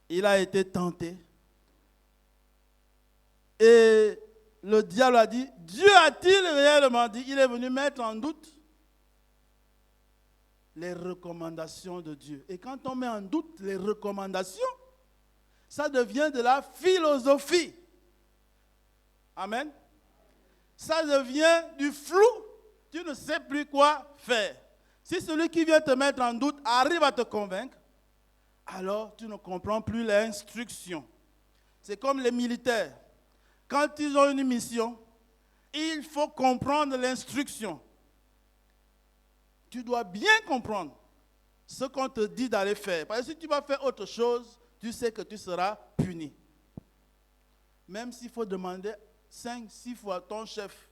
Il a été tenté. Et le diable a dit, Dieu a-t-il réellement dit? Il est venu mettre en doute les recommandations de Dieu. Et quand on met en doute les recommandations, ça devient de la philosophie. Amen. Ça devient du flou. Tu ne sais plus quoi faire. Si celui qui vient te mettre en doute arrive à te convaincre, alors tu ne comprends plus l'instruction. C'est comme les militaires. Quand ils ont une mission, il faut comprendre l'instruction. Tu dois bien comprendre ce qu'on te dit d'aller faire. Parce que si tu vas faire autre chose, tu sais que tu seras puni. Même s'il faut demander 5, 6 fois ton chef.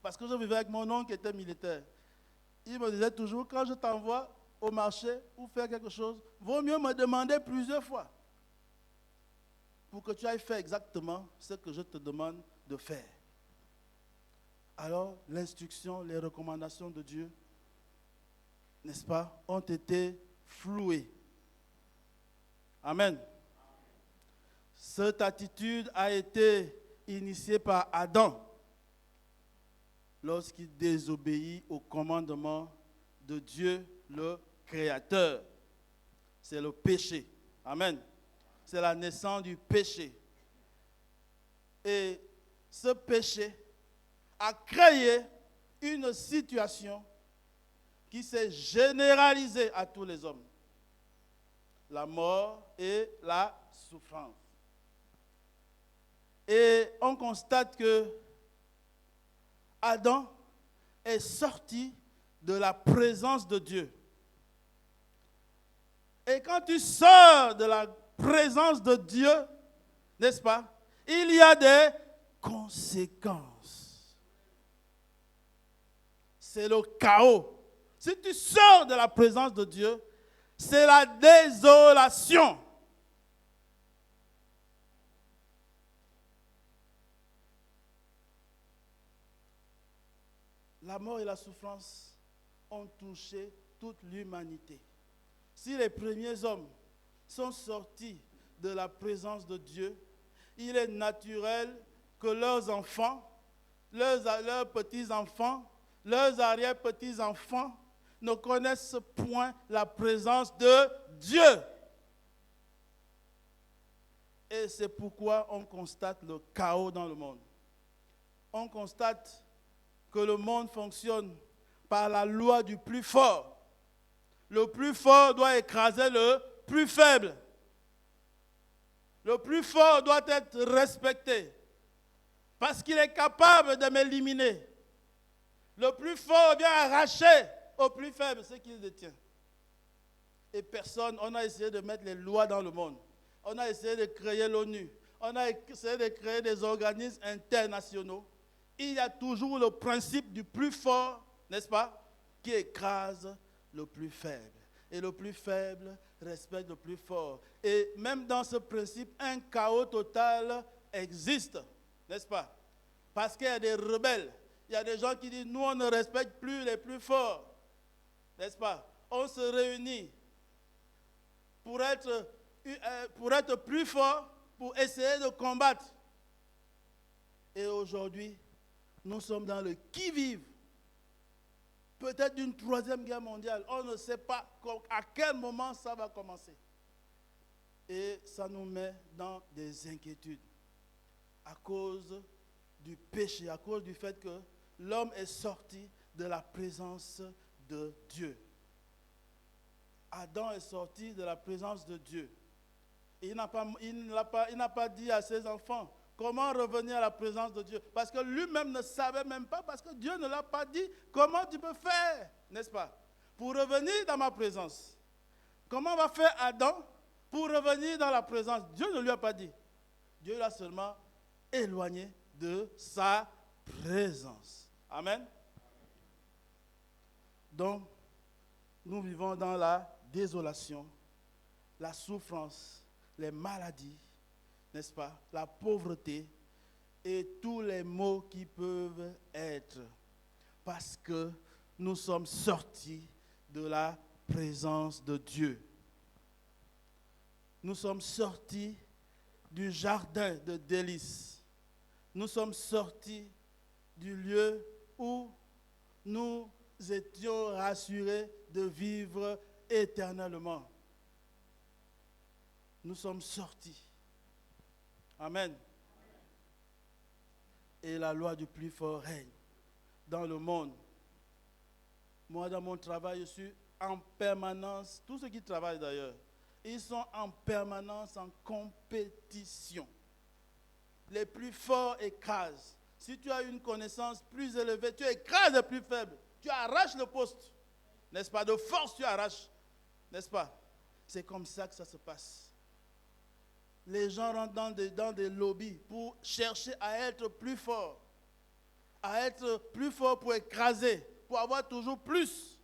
Parce que je vivais avec mon oncle qui était militaire. Il me disait toujours, quand je t'envoie au marché ou faire quelque chose, vaut mieux me demander plusieurs fois pour que tu ailles faire exactement ce que je te demande de faire. Alors, l'instruction, les recommandations de Dieu, n'est-ce pas, ont été flouées. Amen. Cette attitude a été initiée par Adam lorsqu'il désobéit au commandement de Dieu, le Créateur. C'est le péché. Amen. C'est la naissance du péché. Et ce péché a créé une situation qui s'est généralisée à tous les hommes. La mort et la souffrance. Et on constate que Adam est sorti de la présence de Dieu. Et quand tu sors de la présence de Dieu, n'est-ce pas, il y a des conséquences. C'est le chaos. Si tu sors de la présence de Dieu, c'est la désolation. La mort et la souffrance ont touché toute l'humanité. Si les premiers hommes sont sortis de la présence de Dieu, il est naturel que leurs enfants, leurs petits-enfants, leurs arrière-petits-enfants ne connaissent point la présence de Dieu. Et c'est pourquoi on constate le chaos dans le monde. On constate que le monde fonctionne par la loi du plus fort. Le plus fort doit écraser le plus faible. Le plus fort doit être respecté parce qu'il est capable de m'éliminer. Le plus fort vient arracher au plus faible ce qu'il détient. Et personne, on a essayé de mettre les lois dans le monde. On a essayé de créer l'ONU. On a essayé de créer des organismes internationaux. Il y a toujours le principe du plus fort, n'est-ce pas, qui écrase le plus faible. Et le plus faible respecte le plus fort. Et même dans ce principe, un chaos total existe, n'est-ce pas? Parce qu'il y a des rebelles. Il y a des gens qui disent, nous on ne respecte plus les plus forts, n'est-ce pas? On se réunit pour être plus fort, pour essayer de combattre. Et aujourd'hui, nous sommes dans le qui-vive. Peut-être d'une 3e guerre mondiale. On ne sait pas à quel moment ça va commencer. Et ça nous met dans des inquiétudes. À cause du péché, à cause du fait que l'homme est sorti de la présence de Dieu. Adam est sorti de la présence de Dieu. Et il n'a pas dit à ses enfants comment revenir à la présence de Dieu. Parce que lui-même ne savait même pas, parce que Dieu ne l'a pas dit comment tu peux faire, n'est-ce pas, pour revenir dans ma présence. Comment va faire Adam pour revenir dans la présence? Dieu ne lui a pas dit. Dieu l'a seulement éloigné de sa présence. Amen. Donc, nous vivons dans la désolation, la souffrance, les maladies, n'est-ce pas, la pauvreté et tous les maux qui peuvent être parce que nous sommes sortis de la présence de Dieu. Nous sommes sortis du jardin de délices. Nous sommes sortis du lieu où nous étions rassurés de vivre éternellement. Nous sommes sortis. Amen. Et la loi du plus fort règne dans le monde. Moi, dans mon travail, je suis en permanence, tous ceux qui travaillent d'ailleurs, Ils sont en permanence en compétition. Les plus forts écrasent. Si tu as une connaissance plus élevée, tu écrases les plus faibles. Tu arraches le poste. N'est-ce pas? De force, tu arraches. N'est-ce pas? C'est comme ça que ça se passe. Les gens rentrent dans des lobbies pour chercher à être plus forts. À être plus forts pour écraser, pour avoir toujours plus.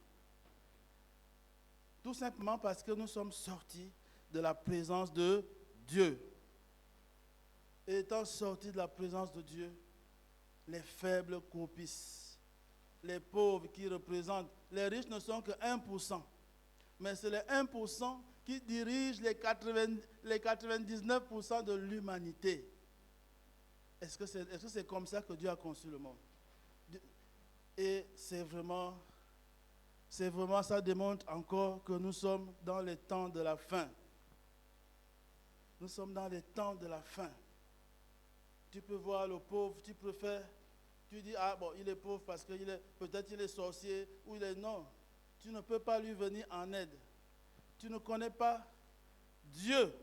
Tout simplement parce que nous sommes sortis de la présence de Dieu. Et étant sortis de la présence de Dieu, les faibles croupissent. Les pauvres qui représentent, les riches ne sont que 1%. Mais c'est les 1% qui dirigent les 99% de l'humanité. Est-ce que c'est comme ça que Dieu a conçu le monde? Et c'est vraiment, ça démontre encore que nous sommes dans les temps de la fin. Nous sommes dans les temps de la fin. Tu peux voir le pauvre, tu dis, ah bon, il est pauvre parce que peut-être il est sorcier, ou il est non. Tu ne peux pas lui venir en aide. Tu ne connais pas Dieu.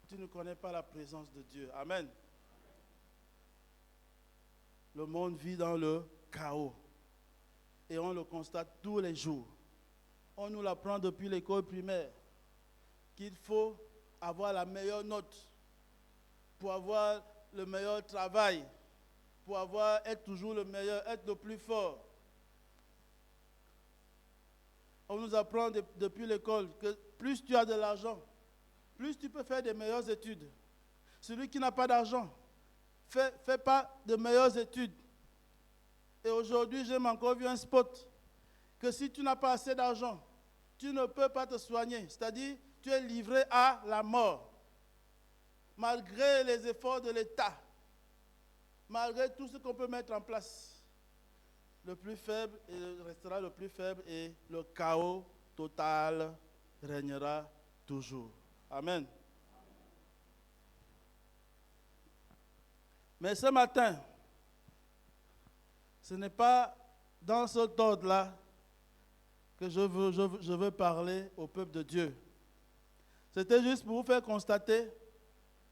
Tu ne connais pas la présence de Dieu. Amen. Le monde vit dans le chaos. Et on le constate tous les jours. On nous l'apprend depuis l'école primaire qu'il faut avoir la meilleure note pour avoir le meilleur travail, pour être toujours le meilleur, être le plus fort. On nous apprend depuis l'école que plus tu as de l'argent, plus tu peux faire des meilleures études. Celui qui n'a pas d'argent, fait pas de meilleures études. Et aujourd'hui, j'ai encore vu un spot que si tu n'as pas assez d'argent, tu ne peux pas te soigner. C'est-à-dire, tu es livré à la mort. Malgré les efforts de l'État, malgré tout ce qu'on peut mettre en place, le plus faible restera le plus faible et le chaos total régnera toujours. Amen. Mais ce matin, ce n'est pas dans cet ordre-là que je veux parler au peuple de Dieu. C'était juste pour vous faire constater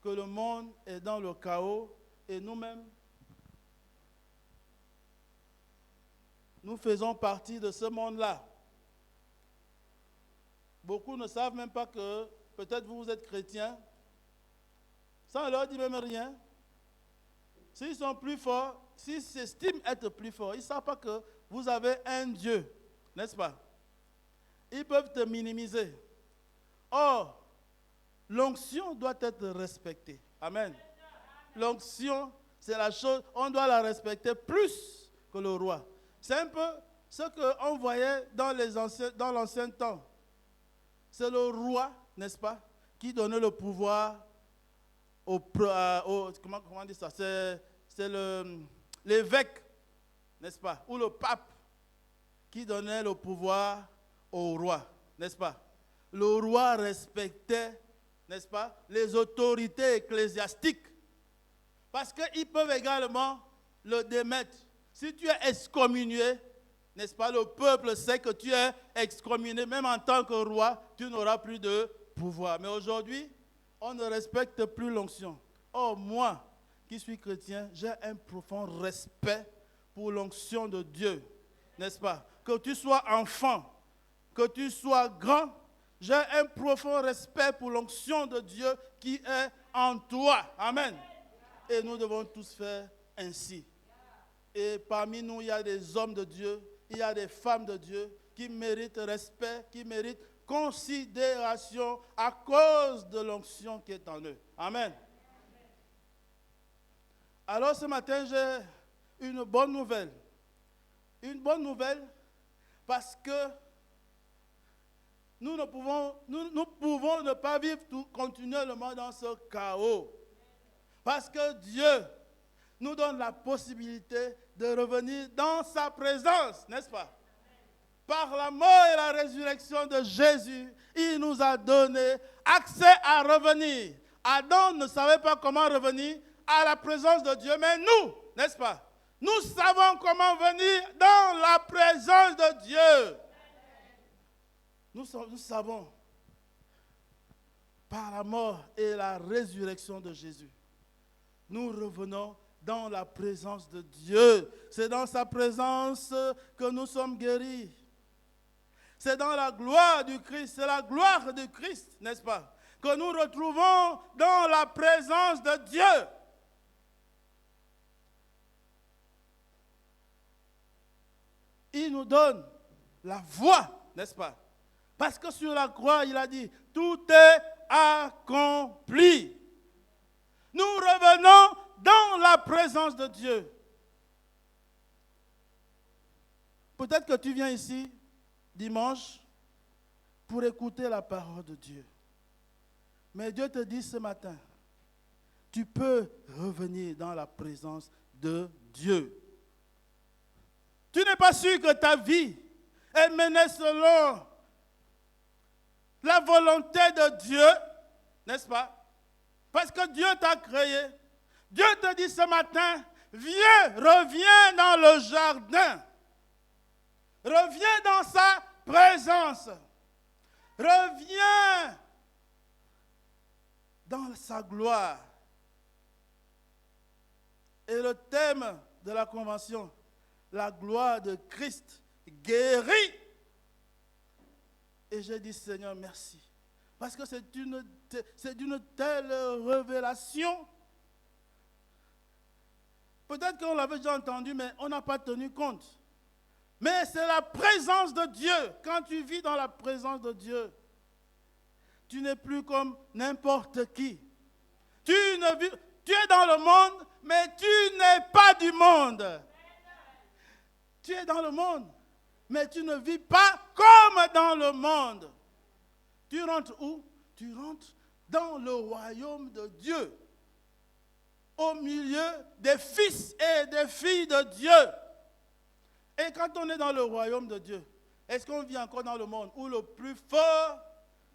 que le monde est dans le chaos et nous-mêmes, nous faisons partie de ce monde-là. Beaucoup ne savent même pas que peut-être vous êtes chrétiens. Ça ne leur dit même rien. S'ils sont plus forts, s'ils s'estiment être plus forts, ils ne savent pas que vous avez un Dieu, n'est-ce pas? Ils peuvent te minimiser. Or, l'onction doit être respectée. Amen. L'onction, c'est la chose, on doit la respecter plus que le roi. C'est un peu ce qu'on voyait dans l'ancien temps. C'est le roi, n'est-ce pas, qui donnait le pouvoir comment dire ça? C'est l'évêque, n'est-ce pas, ou le pape qui donnait le pouvoir au roi, n'est-ce pas? Le roi respectait, n'est-ce pas, les autorités ecclésiastiques parce qu'ils peuvent également le démettre. Si tu es excommunié, n'est-ce pas, le peuple sait que tu es excommunié, même en tant que roi, tu n'auras plus de pouvoir. Mais aujourd'hui, on ne respecte plus l'onction. Or, moi, qui suis chrétien, j'ai un profond respect pour l'onction de Dieu, n'est-ce pas? Que tu sois enfant, que tu sois grand, j'ai un profond respect pour l'onction de Dieu qui est en toi. Amen. Et nous devons tous faire ainsi. Et parmi nous, il y a des hommes de Dieu, il y a des femmes de Dieu qui méritent respect, qui méritent considération à cause de l'onction qui est en eux. Amen. Alors ce matin, j'ai une bonne nouvelle. Une bonne nouvelle parce que nous pouvons ne pas vivre continuellement dans ce chaos. Parce que Dieu nous donne la possibilité de revenir dans sa présence, n'est-ce pas? Par la mort et la résurrection de Jésus, il nous a donné accès à revenir. Adam ne savait pas comment revenir à la présence de Dieu, mais nous, n'est-ce pas? Nous savons comment venir dans la présence de Dieu. Nous savons. par la mort et la résurrection de Jésus, nous revenons dans la présence de Dieu. C'est dans sa présence que nous sommes guéris. C'est dans la gloire du Christ, c'est la gloire du Christ, n'est-ce pas, que nous retrouvons dans la présence de Dieu. Il nous donne la voie, n'est-ce pas? Parce que sur la croix, il a dit, tout est accompli. Nous revenons dans la présence de Dieu. Peut-être que tu viens ici dimanche pour écouter la parole de Dieu. Mais Dieu te dit ce matin, tu peux revenir dans la présence de Dieu. Tu n'es pas sûr que ta vie est menée selon la volonté de Dieu, n'est-ce pas? Parce que Dieu t'a créé. Dieu te dit ce matin, viens, reviens dans le jardin. Reviens dans sa présence. Reviens dans sa gloire. Et le thème de la convention, la gloire de Christ guérit. Et j'ai dit, Seigneur, merci. Parce que c'est d'une telle révélation. Peut-être qu'on l'avait déjà entendu, mais on n'a pas tenu compte. Mais c'est la présence de Dieu. Quand tu vis dans la présence de Dieu, tu n'es plus comme n'importe qui. Tu es dans le monde, mais tu n'es pas du monde. Tu es dans le monde, mais tu ne vis pas comme dans le monde. Tu rentres où? Tu rentres dans le royaume de Dieu, au milieu des fils et des filles de Dieu. Et quand on est dans le royaume de Dieu, est-ce qu'on vit encore dans le monde où le plus fort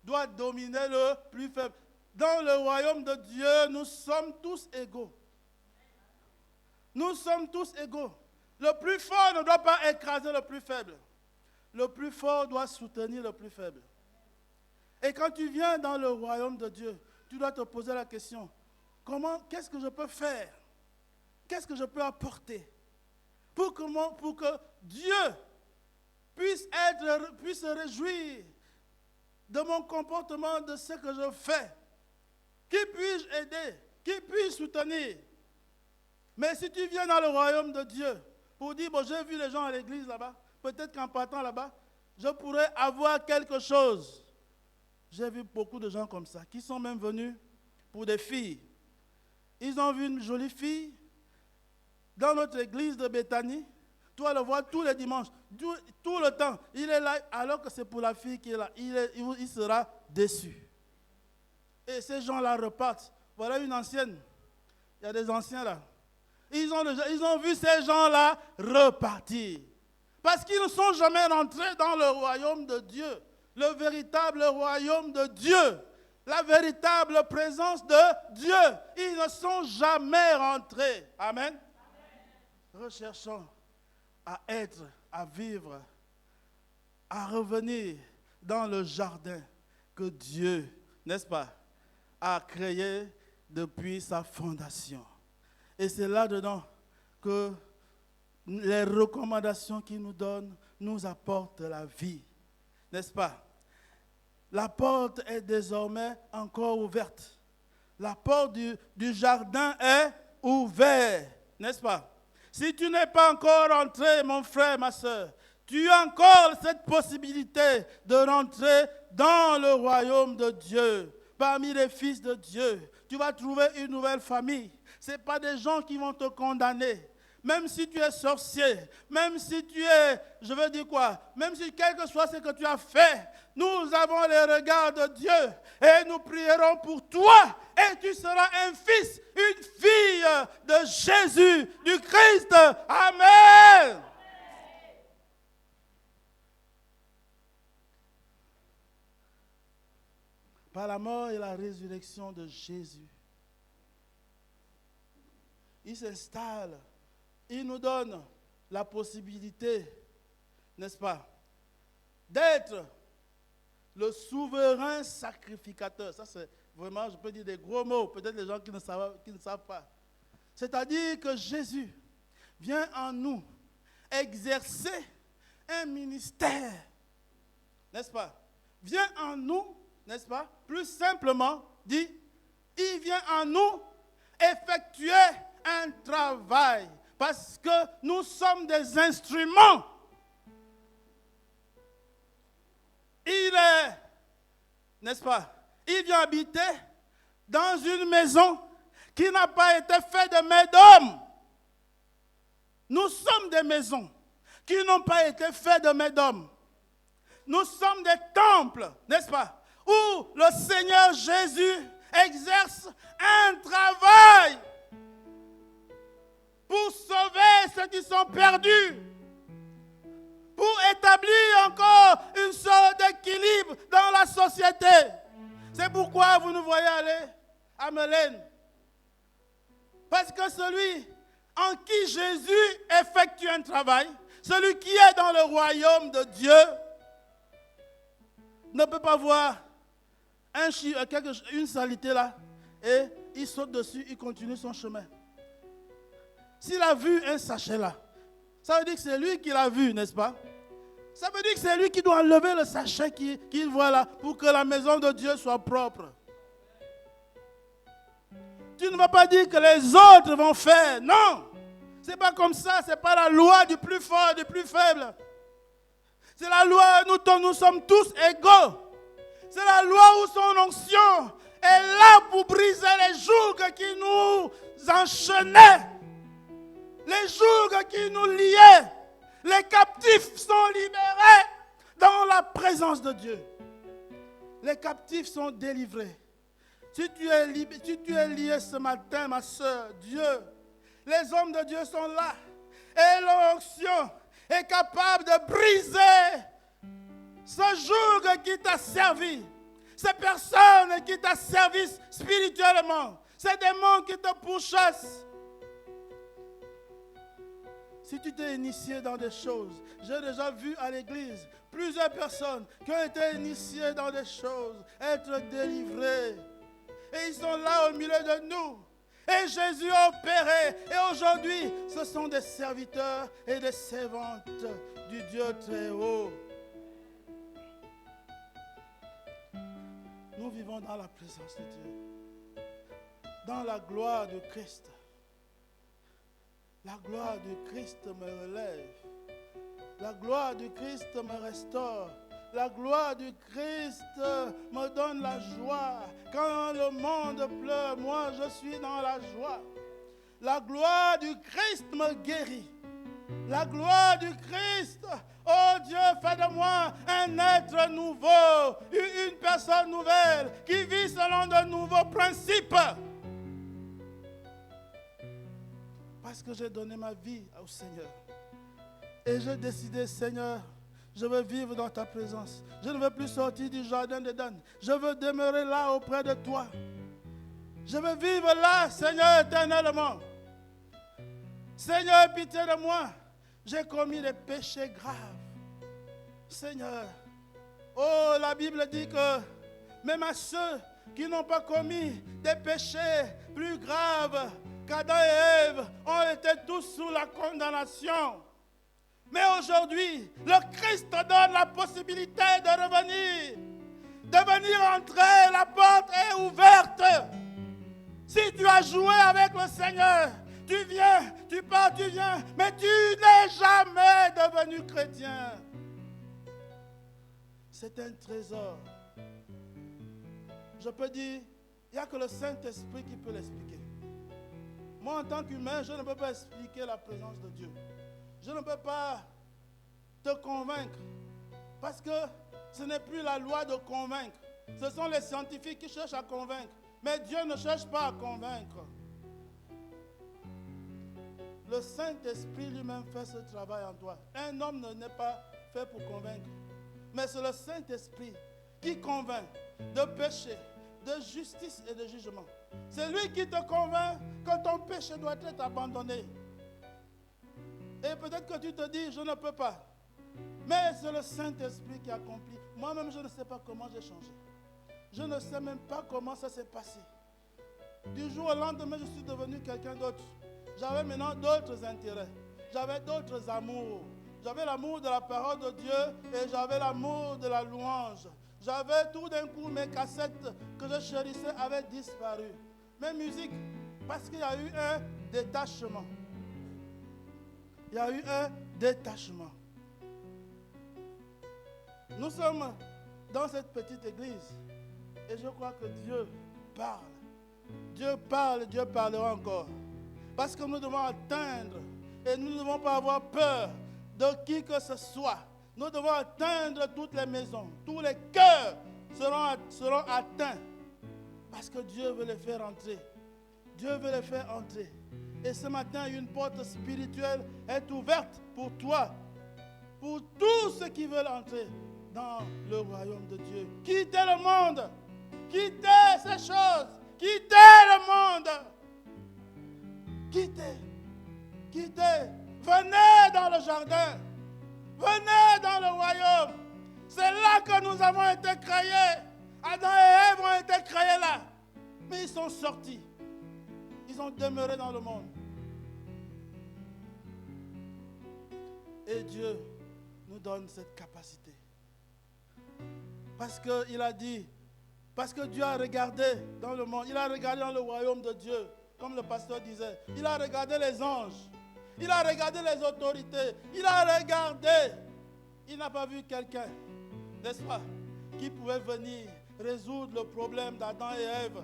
doit dominer le plus faible? Dans le royaume de Dieu, nous sommes tous égaux. Nous sommes tous égaux. Le plus fort ne doit pas écraser le plus faible. Le plus fort doit soutenir le plus faible. Et quand tu viens dans le royaume de Dieu, tu dois te poser la question, qu'est-ce que je peux faire? Qu'est-ce que je peux apporter pour que Dieu puisse se réjouir de mon comportement, de ce que je fais? Qui puis-je aider? Qui puis-je soutenir? Mais si tu viens dans le royaume de Dieu pour dire, bon, j'ai vu les gens à l'église là-bas, peut-être qu'en partant là-bas, je pourrais avoir quelque chose. J'ai vu beaucoup de gens comme ça, qui sont même venus pour des filles. Ils ont vu une jolie fille dans notre église de Béthanie. Tu vas le voir tous les dimanches, tout le temps. Il est là, alors que c'est pour la fille qui est là. Il sera déçu. Et ces gens-là repartent. Voilà une ancienne. Il y a des anciens là. Ils ont vu ces gens-là repartir. Parce qu'ils ne sont jamais rentrés dans le royaume de Dieu. Le véritable royaume de Dieu. La véritable présence de Dieu. Ils ne sont jamais rentrés. Amen. Recherchons à être, à vivre, à revenir dans le jardin que Dieu, n'est-ce pas, a créé depuis sa fondation. Et c'est là-dedans que les recommandations qu'il nous donne nous apportent la vie. N'est-ce pas? La porte est désormais encore ouverte. La porte du jardin est ouverte. N'est-ce pas? Si tu n'es pas encore rentré, mon frère, ma soeur, tu as encore cette possibilité de rentrer dans le royaume de Dieu. Parmi les fils de Dieu, tu vas trouver une nouvelle famille. Ce n'est pas des gens qui vont te condamner. Même si tu es sorcier, même si tu es, je veux dire quoi, même si quel que soit ce que tu as fait, nous avons les regards de Dieu et nous prierons pour toi et tu seras un fils, une fille de Jésus, du Christ. Amen. Par la mort et la résurrection de Jésus, il s'installe. Il nous donne la possibilité, n'est-ce pas, d'être le souverain sacrificateur. Ça, c'est vraiment, je peux dire des gros mots, peut-être les gens qui ne savent pas. C'est-à-dire que Jésus vient en nous exercer un ministère, n'est-ce pas? Vient en nous, n'est-ce pas? Plus simplement dit, il vient en nous effectuer un travail parce que nous sommes des instruments. Il est, n'est-ce pas? Il vient habiter dans une maison qui n'a pas été faite de main d'homme. Nous sommes des maisons qui n'ont pas été faites de main d'homme. Nous sommes des temples, n'est-ce pas? Où le Seigneur Jésus exerce un travail pour sauver ceux qui sont perdus, pour établir encore une sorte d'équilibre dans la société. C'est pourquoi vous nous voyez aller à Mélène. Parce que celui en qui Jésus effectue un travail, celui qui est dans le royaume de Dieu, ne peut pas voir une saleté là et il saute dessus, il continue son chemin. S'il a vu un sachet là, ça veut dire que c'est lui qui l'a vu, n'est-ce pas? Ça veut dire que c'est lui qui doit enlever le sachet qu'il voit là pour que la maison de Dieu soit propre. Tu ne vas pas dire que les autres vont faire. Non, c'est pas comme ça. C'est pas la loi du plus fort, du plus faible. C'est la loi, nous sommes tous égaux. C'est la loi où son onction est là pour briser les jougs qui nous enchaînaient, les jougs qui nous liaient. Les captifs sont libérés dans la présence de Dieu. Les captifs sont délivrés. Si tu es lié ce matin, ma soeur, Dieu, les hommes de Dieu sont là. Et l'onction est capable de briser ce joug qui t'a servi. Ces personnes qui t'a servi spirituellement. Ces démons qui te pourchassent. Si tu t'es initié dans des choses, j'ai déjà vu à l'église plusieurs personnes qui ont été initiées dans des choses, être délivrées. Et ils sont là au milieu de nous. Et Jésus a opéré. Et aujourd'hui, ce sont des serviteurs et des servantes du Dieu très haut. Nous vivons dans la présence de Dieu. Dans la gloire de Christ. La gloire du Christ me relève. La gloire du Christ me restaure. La gloire du Christ me donne la joie. Quand le monde pleure, moi je suis dans la joie. La gloire du Christ me guérit. La gloire du Christ, oh Dieu, fais de moi un être nouveau, une personne nouvelle qui vit selon de nouveaux principes. Parce que j'ai donné ma vie au Seigneur. Et j'ai décidé, Seigneur, je veux vivre dans ta présence. Je ne veux plus sortir du jardin d'Éden. Je veux demeurer là auprès de toi. Je veux vivre là, Seigneur, éternellement. Seigneur, aie pitié de moi. J'ai commis des péchés graves. Seigneur, oh, la Bible dit que même à ceux qui n'ont pas commis des péchés plus graves qu'Adam et Ève ont été tous sous la condamnation. Mais aujourd'hui, le Christ te donne la possibilité de revenir, de venir entrer, la porte est ouverte. Si tu as joué avec le Seigneur, tu viens, tu pars, tu viens, mais tu n'es jamais devenu chrétien. C'est un trésor. Je peux dire, il n'y a que le Saint-Esprit qui peut l'expliquer. Moi, en tant qu'humain, je ne peux pas expliquer la présence de Dieu. Je ne peux pas te convaincre. Parce que ce n'est plus la loi de convaincre. Ce sont les scientifiques qui cherchent à convaincre. Mais Dieu ne cherche pas à convaincre. Le Saint-Esprit lui-même fait ce travail en toi. Un homme n'est pas fait pour convaincre. Mais c'est le Saint-Esprit qui convainc de péché, de justice et de jugement. C'est lui qui te convainc que ton péché doit être abandonné. Et peut-être que tu te dis, je ne peux pas. Mais c'est le Saint-Esprit qui accomplit. Moi-même, je ne sais pas comment j'ai changé. Je ne sais même pas comment ça s'est passé. Du jour au lendemain, je suis devenu quelqu'un d'autre. J'avais maintenant d'autres intérêts. J'avais d'autres amours. J'avais l'amour de la parole de Dieu et j'avais l'amour de la louange. J'avais tout d'un coup mes cassettes que je chérissais avaient disparu. Mes musiques, parce qu'il y a eu un détachement. Il y a eu un détachement. Nous sommes dans cette petite église et je crois que Dieu parle. Dieu parle, Dieu parlera encore. Parce que nous devons atteindre et nous ne devons pas avoir peur de qui que ce soit. Nous devons atteindre toutes les maisons. Tous les cœurs seront atteints. Parce que Dieu veut les faire entrer. Dieu veut les faire entrer. Et ce matin, une porte spirituelle est ouverte pour toi. Pour tous ceux qui veulent entrer dans le royaume de Dieu. Quittez le monde. Quittez ces choses. Quittez le monde. Quittez. Quittez. Venez dans le jardin. Venez dans le royaume. C'est là que nous avons été créés. Adam et Ève ont été créés là. Mais ils sont sortis. Ils ont demeuré dans le monde. Et Dieu nous donne cette capacité. Parce qu'il a dit, parce que Dieu a regardé dans le monde, il a regardé dans le royaume de Dieu, comme le pasteur disait. Il a regardé les anges. Il a regardé les autorités. Il a regardé. Il n'a pas vu quelqu'un, n'est-ce pas, qui pouvait venir résoudre le problème d'Adam et Ève.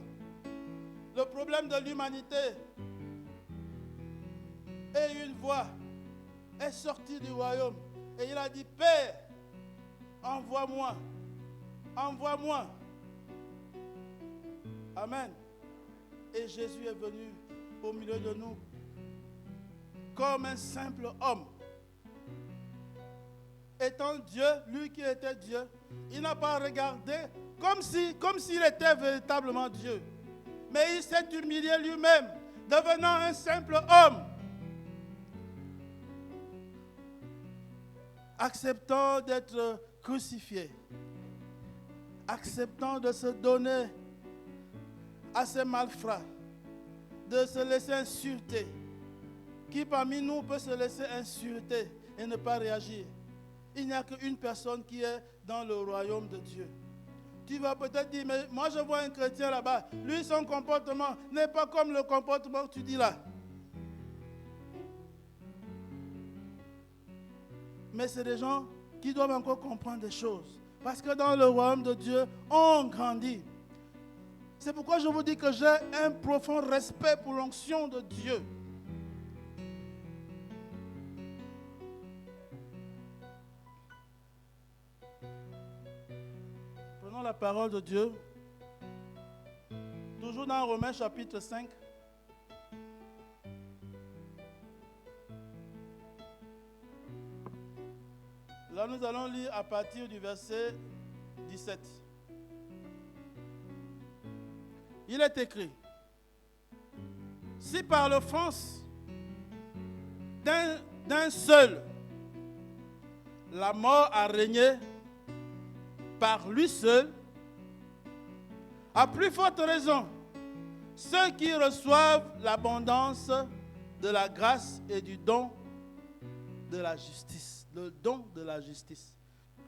Le problème de l'humanité. Et une voix est sortie du royaume. Et il a dit, Père, envoie-moi. Envoie-moi. Amen. Et Jésus est venu au milieu de nous comme un simple homme. Étant Dieu, lui qui était Dieu, il n'a pas regardé comme s'il était véritablement Dieu. Mais il s'est humilié lui-même, devenant un simple homme. Acceptant d'être crucifié. Acceptant de se donner à ses malfrats. De se laisser insulter. Qui parmi nous peut se laisser insulter et ne pas réagir? Il n'y a qu'une personne qui est dans le royaume de Dieu. Tu vas peut-être dire, mais moi je vois un chrétien là-bas. Lui, son comportement n'est pas comme le comportement que tu dis là. Mais c'est des gens qui doivent encore comprendre des choses. Parce que dans le royaume de Dieu, on grandit. C'est pourquoi je vous dis que j'ai un profond respect pour l'onction de Dieu. Prenons la parole de Dieu. Toujours dans Romains chapitre 5. Là, nous allons lire à partir du verset 17. Il est écrit, si par l'offense d'un seul, la mort a régné par lui seul, à plus forte raison, ceux qui reçoivent l'abondance de la grâce et du don de la justice. Le don de la justice.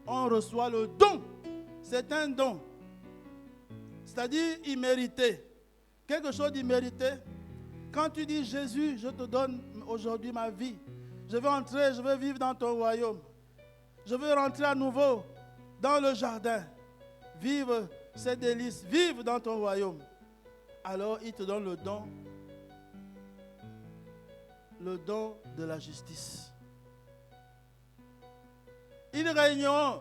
On reçoit le don. C'est un don. C'est-à-dire immérité. Quelque chose d'immérité. Quand tu dis Jésus, je te donne aujourd'hui ma vie. Je veux entrer, je veux vivre dans ton royaume. Je veux rentrer à nouveau dans le jardin. Vivre ces délices. Vivre dans ton royaume. Alors il te donne le don. Le don de la justice. Ils régneront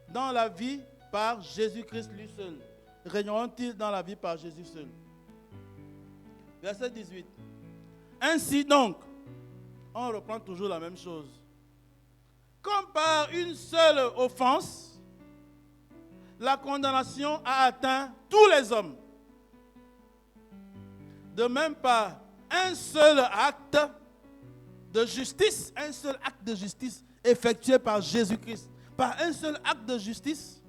dans la vie par Jésus-Christ lui seul. Régneront-ils dans la vie par Jésus seul? Verset 18. Ainsi donc, on reprend toujours la même chose. Comme par une seule offense, la condamnation a atteint tous les hommes. De même par un seul acte de justice, effectué par Jésus-Christ. Par un seul acte de justice,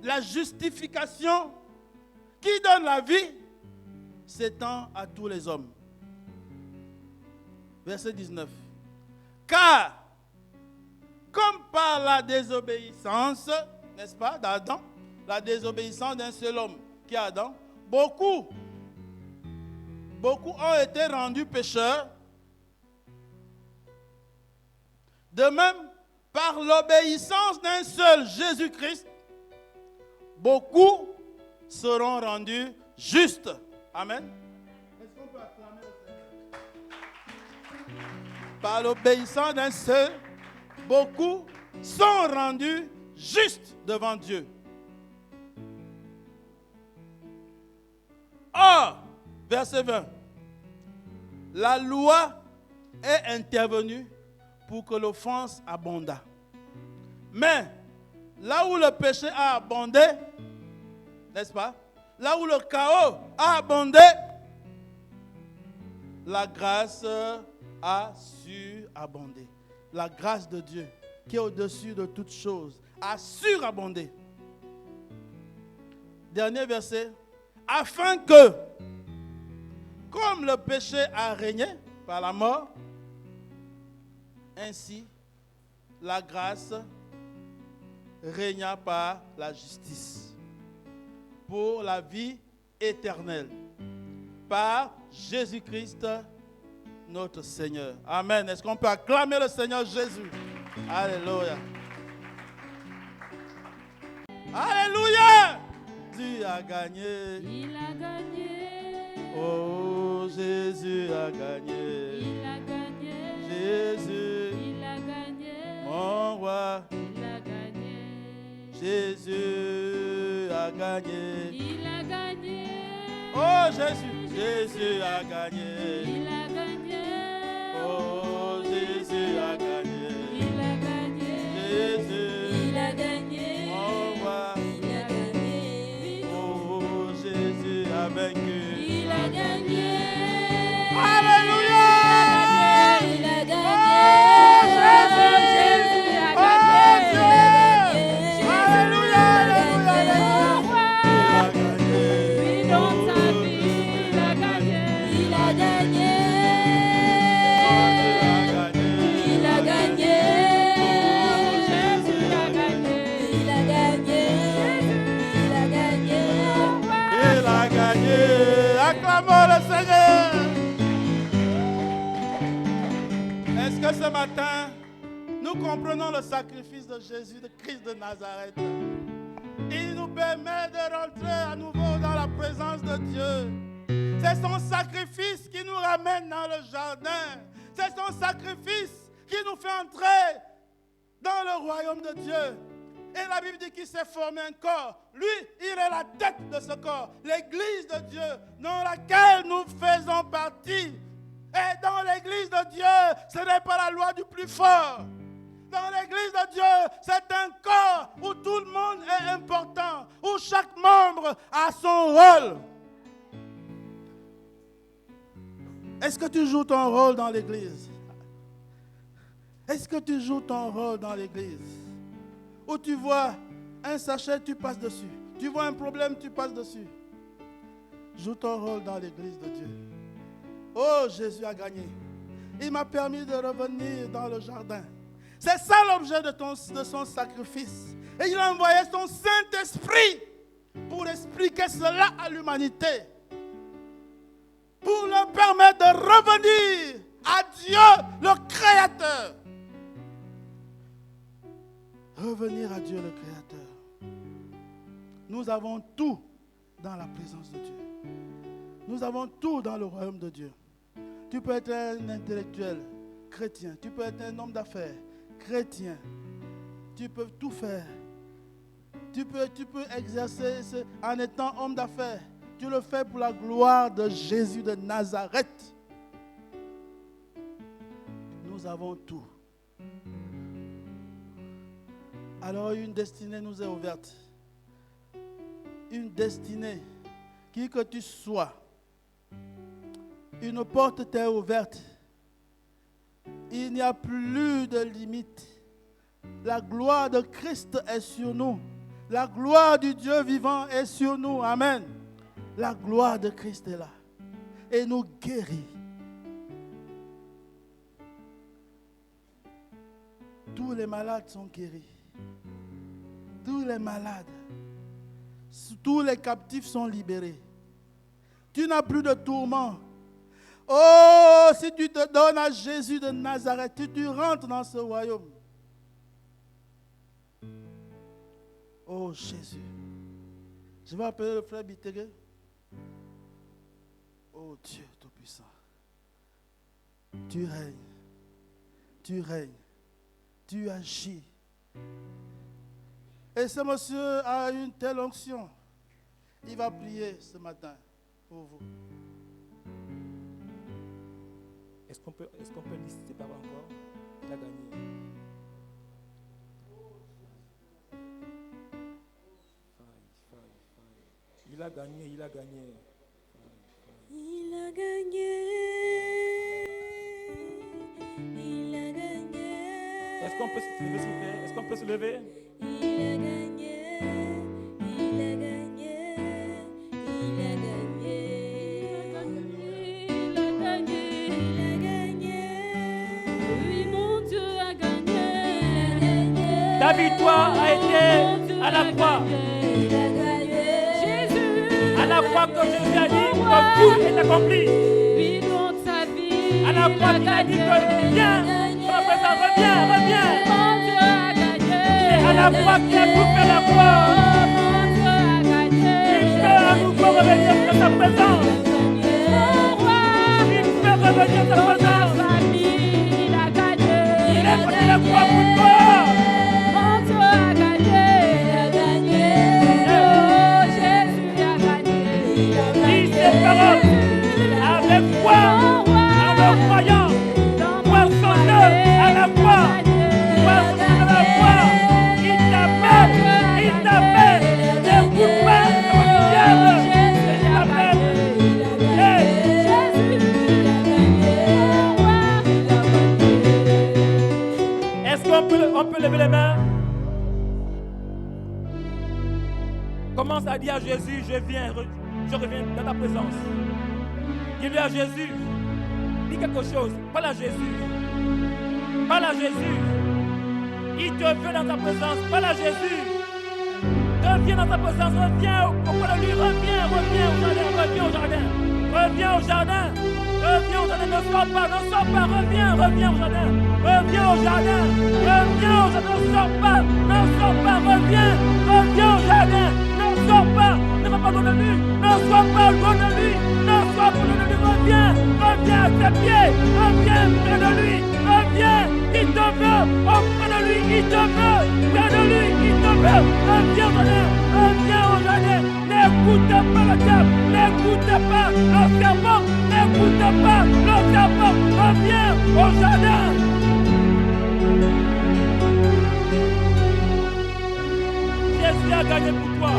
la justification qui donne la vie, s'étend à tous les hommes. Verset 19. Car, comme par la désobéissance, n'est-ce pas, d'Adam, la désobéissance d'un seul homme, qui est Adam, beaucoup ont été rendus pécheurs. De même, par l'obéissance d'un seul Jésus-Christ, beaucoup seront rendus justes. Amen. Est-ce qu'on peut acclamer le Seigneur? Par l'obéissance d'un seul, beaucoup sont rendus justes devant Dieu. Or, verset 20, la loi est intervenue pour que l'offense abondât. Mais là où le péché a abondé, n'est-ce pas? Là où le chaos a abondé, la grâce a surabondé. La grâce de Dieu, qui est au-dessus de toutes choses, a surabondé. Dernier verset. Afin que, comme le péché a régné par la mort, ainsi la grâce régna par la justice pour la vie éternelle par Jésus-Christ notre Seigneur. Amen. Est-ce qu'on peut acclamer le Seigneur Jésus? Alléluia. Alléluia. Jésus a gagné. Il a gagné. Oh, Jésus a gagné. Il a gagné. Jésus, Il a gagné. mon roi. Il a gagné. Jésus a gagné. Il a gagné. Oh, Jésus, Jésus a gagné. Il a gagné. Oh, Jésus a gagné. Il a gagné. Jésus, Il a gagné. mon roi. Il a gagné. Oh, Jésus a vaincu. Il a gagné. Alléluia. Il a gagné. Jésus a Oh, gagné. Dieu. Alléluia, alléluia, alléluia. Il a gagné. Oui, dans sa vie, il a gagné. Il a gagné. Il a gagné. Jésus a gagné. Il a gagné. Il a gagné. Il a gagné. Acclamons le Seigneur. Est-ce que ce matin, nous comprenons le sacrifice de Jésus, de Christ de Nazareth? Il nous permet de rentrer à nouveau dans la présence de Dieu. C'est son sacrifice qui nous ramène dans le jardin. C'est son sacrifice qui nous fait entrer dans le royaume de Dieu. Et la Bible dit qu'il s'est formé un corps. Lui, il est la tête de ce corps. L'église de Dieu dans laquelle nous faisons partie. Et dans l'église de Dieu, ce n'est pas la loi du plus fort. Dans l'église de Dieu, c'est un corps où tout le monde est important, où chaque membre a son rôle. Est-ce que tu joues ton rôle dans l'église? Est-ce que tu joues ton rôle dans l'église? Où tu vois un sachet, tu passes dessus. Tu vois un problème, tu passes dessus. Joue ton rôle dans l'église de Dieu. Oh, Jésus a gagné. Il m'a permis de revenir dans le jardin. C'est ça l'objet de son sacrifice. Et il a envoyé son Saint-Esprit pour expliquer cela à l'humanité. Pour leur permettre de revenir à Dieu, le Créateur. Revenir à Dieu, le Créateur. Nous avons tout dans la présence de Dieu. Nous avons tout dans le royaume de Dieu. Tu peux être un intellectuel chrétien. Tu peux être un homme d'affaires chrétien. Tu peux tout faire. Tu peux exercer en étant homme d'affaires. Tu le fais pour la gloire de Jésus de Nazareth. Nous avons tout. Alors une destinée nous est ouverte. Une destinée, qui que tu sois, une porte t'est ouverte. Il n'y a plus de limite. La gloire de Christ est sur nous. La gloire du Dieu vivant est sur nous. Amen. La gloire de Christ est là et nous guérit. Tous les malades sont guéris. Tous les malades, tous les captifs sont libérés. Tu n'as plus de tourments. Oh, si tu te donnes à Jésus de Nazareth, tu rentres dans ce royaume. Oh Jésus. Je vais appeler le frère Bitege. Oh Dieu Tout-Puissant. Tu règnes. Tu règnes. Tu agis. Et ce monsieur a une telle onction. Il va prier ce matin pour vous. Est-ce qu'on peut lister ses paroles encore? Il a gagné. Il a gagné, il a gagné. Il a gagné. Il a gagné. Est-ce qu'on peut se lever, s'il vous plaît? Est-ce qu'on peut se lever? Il a gagné. Il a gagné. Il a gagné. Il a gagné. Il a gagné. Oui, mon Dieu a gagné. Il a gagné. Ta victoire a été à la croix. Il a gagné. Jésus. À la croix que Jésus a dit que tout est accompli. Oui, dans sa vie. À la croix qu'il a dit que viens, reviens. Mon Dieu a gagné. C'est à la croix qu'il a coupé la croix. Mon Dieu a gagné. Il peut à nouveau revenir dans sa présence. Il peut revenir dans sa présence. Il a gagné. Il est pris la croix pour toi. Mon Dieu a gagné. Il a gagné. Oh, Jésus a gagné. Il a gagné. Dis ces paroles avec foi, en le croyant. Poissonneux à la croix. Poissonneux à la croix. Il t'appelle. N'écoute pas le diable. Il t'appelle. Est-ce qu'on peut lever les mains? Commence à dire à Jésus, je reviens dans ta présence. Dis-lui à Jésus, dis quelque chose, parle à Jésus. Parle à Jésus. Il te veut dans ta présence, parle à Jésus. Reviens dans ta présence, reviens auprès de lui, reviens au jardin. Reviens au jardin, ne sors pas, reviens au jardin. Reviens au jardin, ne sors pas, reviens au jardin. Ne sors pas, ne va pas loin de lui, reviens à tes pieds, reviens près de lui, il te veut, auprès de lui, il te veut, près de lui, il te veut, reviens au jardin, n'écoute pas le diable, n'écoute pas le serpent, reviens au jardin. Jésus a gagné pour toi.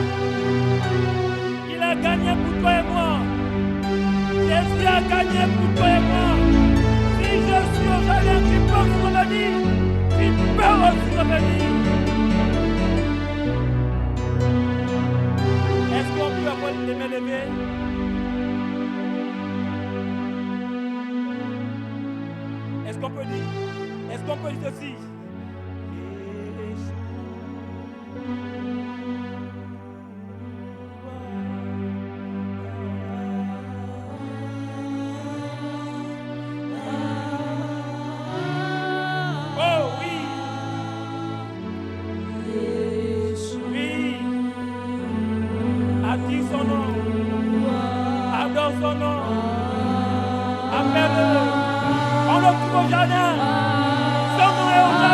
Il a gagné pour toi et moi. Jésus a gagné pour toi et moi. Si je suis au jardin, tu peux revenir. Tu peux aussi revenir. Est-ce qu'on peut avoir les mains levées? Est-ce qu'on peut dire ceci? Appelle-le. On le trouve au jardin. Son nom est au jardin.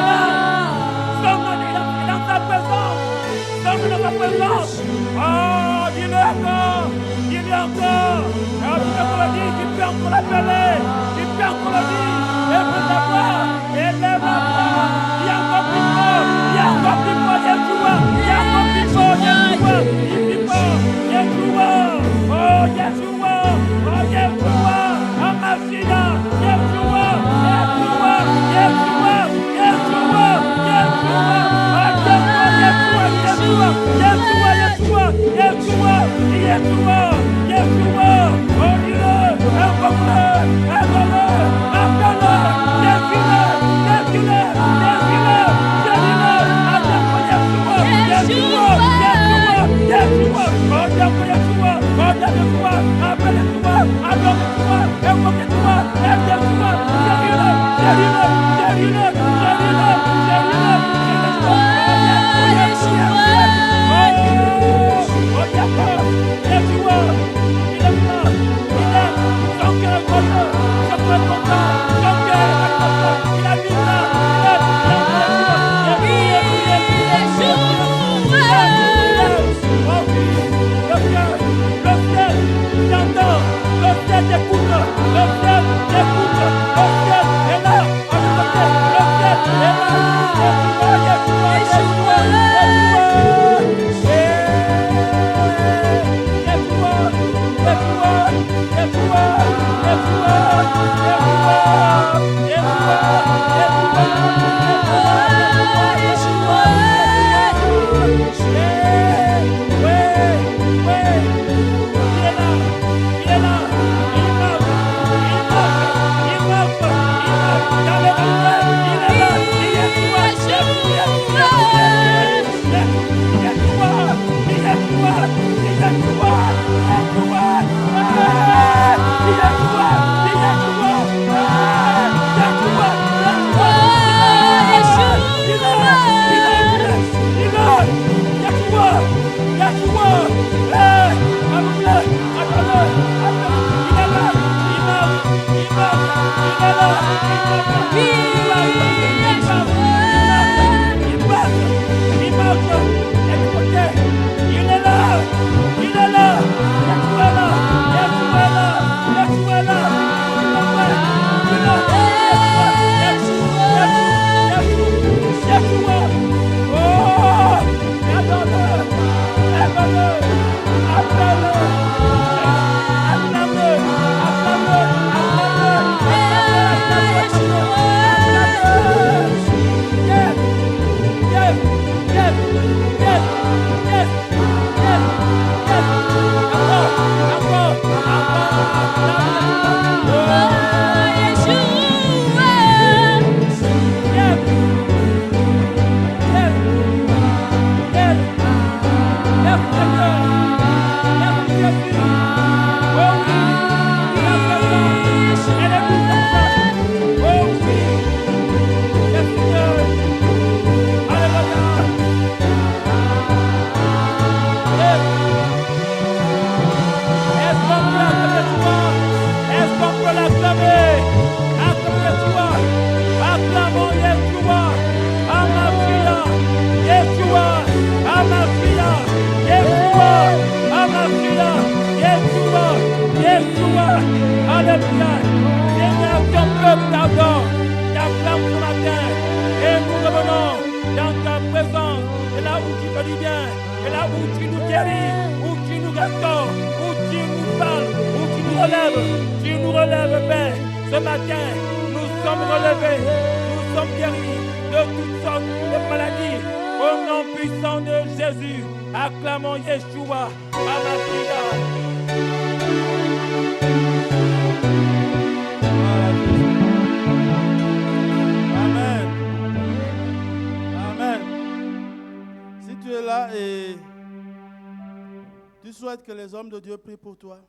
Que les hommes de Dieu prient pour toi.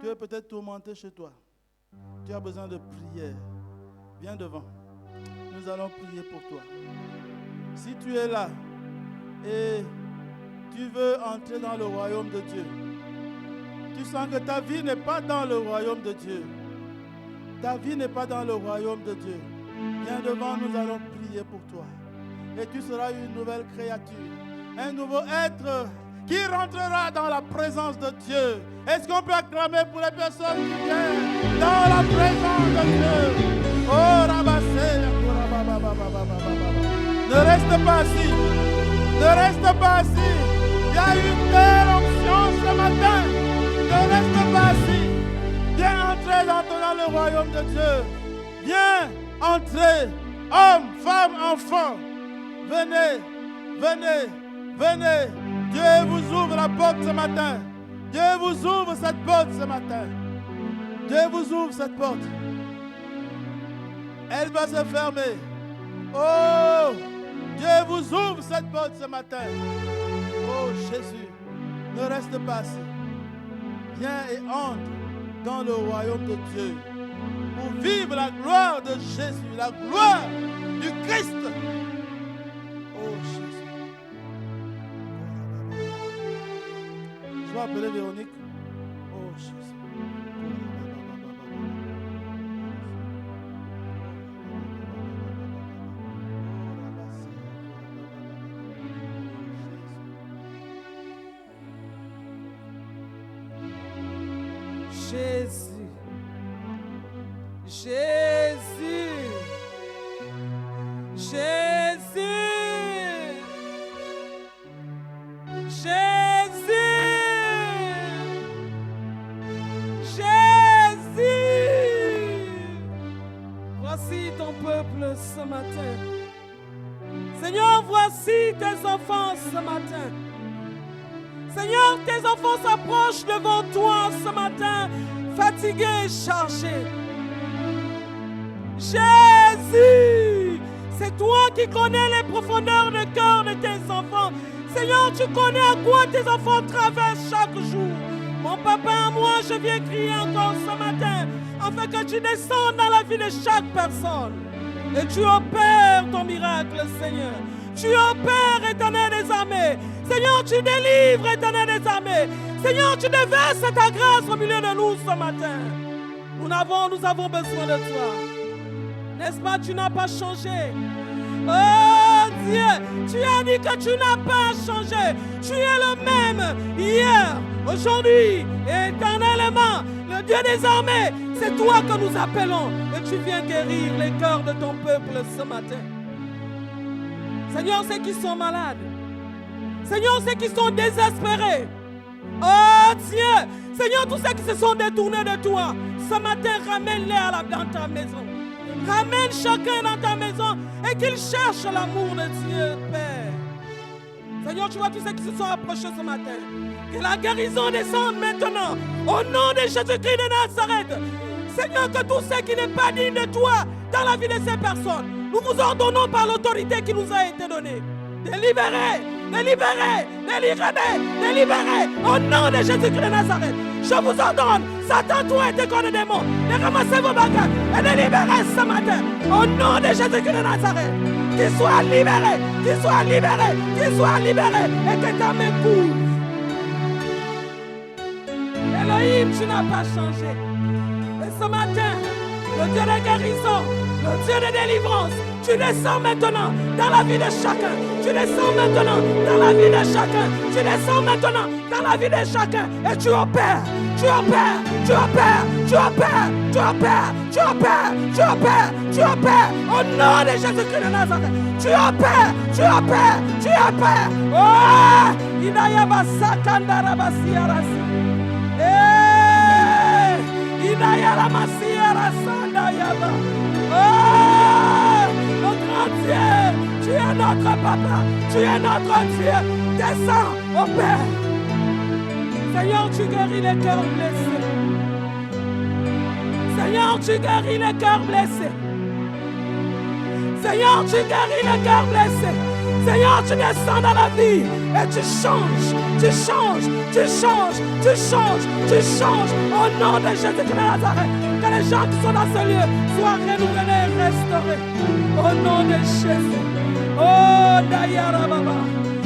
Tu es peut-être tourmenté chez toi. Tu as besoin de prière. Viens devant. Nous allons prier pour toi. Si tu es là et tu veux entrer dans le royaume de Dieu, tu sens que ta vie n'est pas dans le royaume de Dieu. Ta vie n'est pas dans le royaume de Dieu. Viens devant, nous allons prier pour toi. Et tu seras une nouvelle créature, un nouveau être qui rentrera dans la présence de Dieu. Est-ce qu'on peut acclamer pour les personnes qui viennent dans la présence de Dieu? Oh, rabassez. Ne reste pas assis. Ne reste pas assis. Il y a une telle onction ce matin. Ne reste pas assis. Viens entrer dans le royaume de Dieu. Viens entrer. Hommes, femmes, enfants. Venez, venez, venez. Dieu vous ouvre la porte ce matin. Dieu vous ouvre cette porte ce matin. Dieu vous ouvre cette porte. Elle va se fermer. Oh, Dieu vous ouvre cette porte ce matin. Oh Jésus, ne reste pas assis. Viens et entre dans le royaume de Dieu pour vivre la gloire de Jésus, la gloire du Christ. Oh Jésus. Je vais appeler Véronique. Oh Jésus. Jésus. Jésus. Jésus. Jésus. Voici ton peuple ce matin. Seigneur, voici tes enfants ce matin. Seigneur, tes enfants s'approchent devant toi ce matin, fatigués et chargés. Jésus, c'est toi qui connais les profondeurs de cœur de tes enfants. Seigneur, tu connais à quoi tes enfants traversent chaque jour. Mon papa, moi, je viens crier encore ce matin, afin que tu descendes dans la vie de chaque personne. Et tu opères ton miracle, Seigneur. Tu opères, Éternel des armées. Seigneur, tu délivres, Éternel des armées. Seigneur, tu déverses ta grâce au milieu de nous ce matin. Nous avons besoin de toi. N'est-ce pas, tu n'as pas changé. Oh Dieu, tu as dit que tu n'as pas changé. Tu es le même hier, aujourd'hui et éternellement. Le Dieu des armées, c'est toi que nous appelons. Et tu viens guérir les cœurs de ton peuple ce matin. Seigneur, ceux qui sont malades. Seigneur, ceux qui sont désespérés. Oh Dieu, Seigneur, tous ceux qui se sont détournés de toi, ce matin, ramène-les dans ta maison. Ramène chacun dans ta maison et qu'il cherche l'amour de Dieu, Père. Seigneur, tu vois tous ceux qui se sont approchés ce matin. Que la guérison descende maintenant au nom de Jésus-Christ de Nazareth. Seigneur, que tous ceux qui n'est pas dignes de toi dans la vie de ces personnes, nous vous ordonnons par l'autorité qui nous a été donnée. De libérer, de libérer, de libérer, de libérer au nom de Jésus-Christ de Nazareth. Je vous ordonne, Satan, toi et tes corps de démons, de ramasser vos bagages et de libérer ce matin au nom de Jésus-Christ de Nazareth. Qu'il soit libéré, qu'il soit libéré, qu'il soit libéré et que ta main couvre. Elohim, tu n'as pas changé. Et ce matin, le Dieu de guérison, le Dieu de délivrance, tu descends maintenant dans la vie de chacun. Tu descends maintenant dans la vie de chacun. Tu descends maintenant dans la vie de chacun. Et tu opères, tu opères, tu opères, tu opères, tu opères, tu opères, tu opères, tu opères. Au nom de Jésus-Christ de Nazareth. Tu opères, tu opères, tu opères. Oh! Idayaba sakandara basiarasi. Idayara masiara sandayaba. Oh! Notre Dieu, tu es notre papa, tu es notre Dieu. Descends, au Père. Seigneur, tu guéris les cœurs blessés. Seigneur, tu guéris les cœurs blessés. Seigneur, tu guéris les cœurs blessés. Seigneur, tu descends dans la vie et tu changes, tu changes, tu changes, tu changes, tu changes. Au nom de Jésus-Christ de Nazareth, que les gens qui sont dans ce lieu soient renouvelés et restaurés. Au nom de Jésus. Oh, Dayara Baba,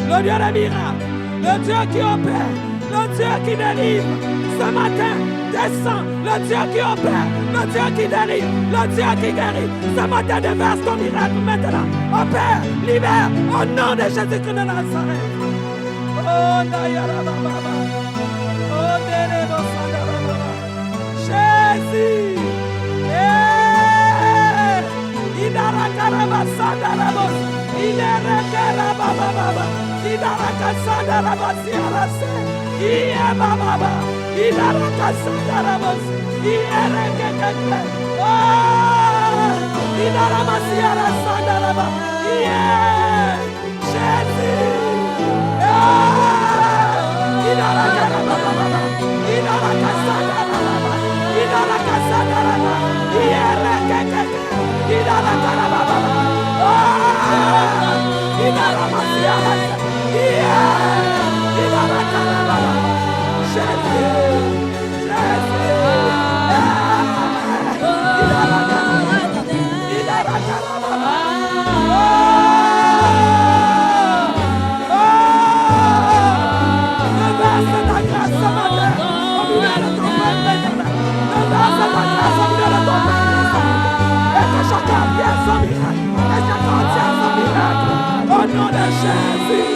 le Dieu des miracles, le Dieu qui opère, le Dieu qui délivre. Ce matin, descends, le Dieu qui opère, le Dieu qui délivre, le Dieu qui guérit. Ce matin, déverse ton miracle maintenant. Opère, libère, au nom de Jésus-Christ de Nazareth. Oh, Dayara Baba, oh, Derebo Sandara Baba, Jésus. Idara Karaba Sandara Baba, Idara Karaba Baba, Idara Kasandara Basiara Se. Iya baba, idara kasandara bos, iya kekeke, oh, idara masiara sandara bos, iya, Jésus, idara karaba baba, idara kasandara baba, idara kasandara baba, iya kekeke, idara karaba baba, oh, idara masiara, iya. Au nom de Jésus.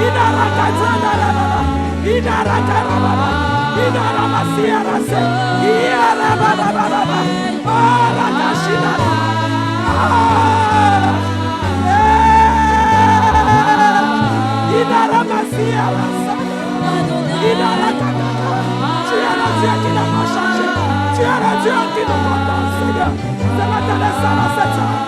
Idara kazandara baba, idara karababa, idara masiara se, idara baba baba, oh la kashina, idara masiara se, idara karababa. Tu es le Dieu qui n'a pas changé, tu es le Dieu qui nous contente, Seigneur. C'est matin de ça dans cette heure.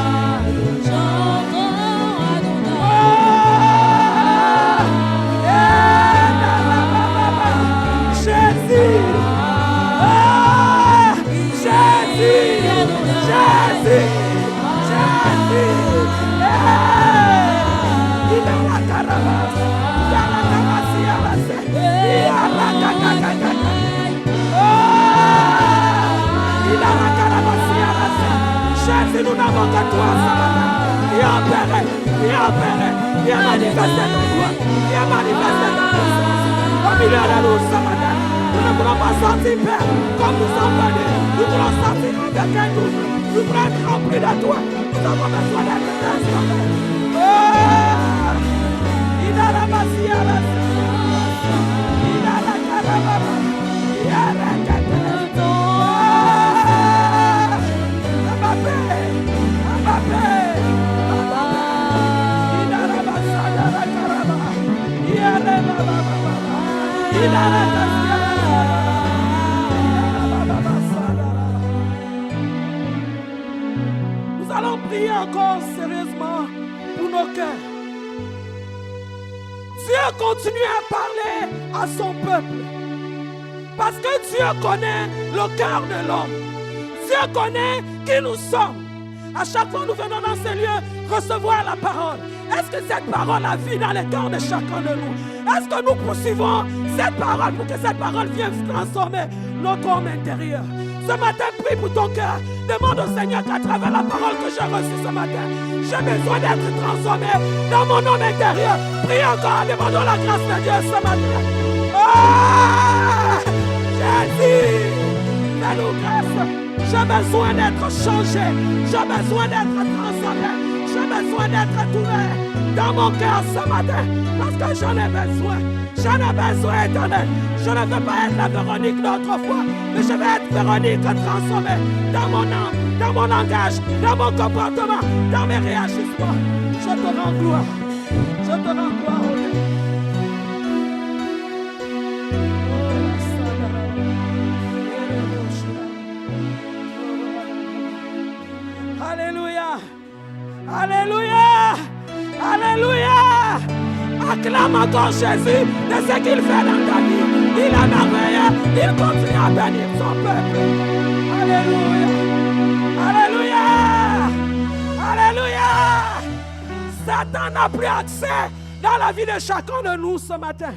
Nous n'avons que toi ce matin. Viens opérer, viens opérer, viens manifester ton droit, viens manifester ta puissance au milieu de nous ce matin. Nous ne voulons pas sortir, Père, comme nous sommes venus. Nous voulons sortir avec un double. Nous voulons être remplis de toi. Nous avons besoin d'être transformés. Il a la magie à la il a la carababa. Il a la carababa. Ababé. Ababé. Il a la magie à la carababa. Il a la magie. Il a la magie. Nous allons prier encore sérieusement pour nos cœurs. Dieu continue à parler à son peuple. Parce que Dieu connaît le cœur de l'homme. Dieu connaît qui nous sommes. À chaque fois que nous venons dans ces lieux, recevoir la parole. Est-ce que cette parole a vie dans le cœur de chacun de nous? Est-ce que nous poursuivons cette parole pour que cette parole vienne transformer notre homme intérieur? Ce matin, prie pour ton cœur. Demande au Seigneur qu'à travers la parole que j'ai reçue ce matin, j'ai besoin d'être transformé dans mon homme intérieur. Prie encore, demandons la grâce de Dieu ce matin. Oh, Jésus, fais-nous grâce. J'ai besoin d'être changé. J'ai besoin d'être transformé. J'ai besoin d'être tourné dans mon cœur ce matin. Parce que j'en ai besoin. J'en ai besoin, éternel. Je ne veux pas être la Véronique d'autrefois, mais je vais être Véronique transformée dans mon âme, dans mon langage, dans mon comportement, dans mes réagissements. Je te rends gloire. Je te rends gloire. Alléluia. Alléluia. Alléluia. Acclame encore Jésus de ce qu'il fait dans ta vie. Il est merveilleux. Il continue à bénir son peuple. Alléluia. Alléluia. Alléluia. Satan n'a plus accès dans la vie de chacun de nous ce matin.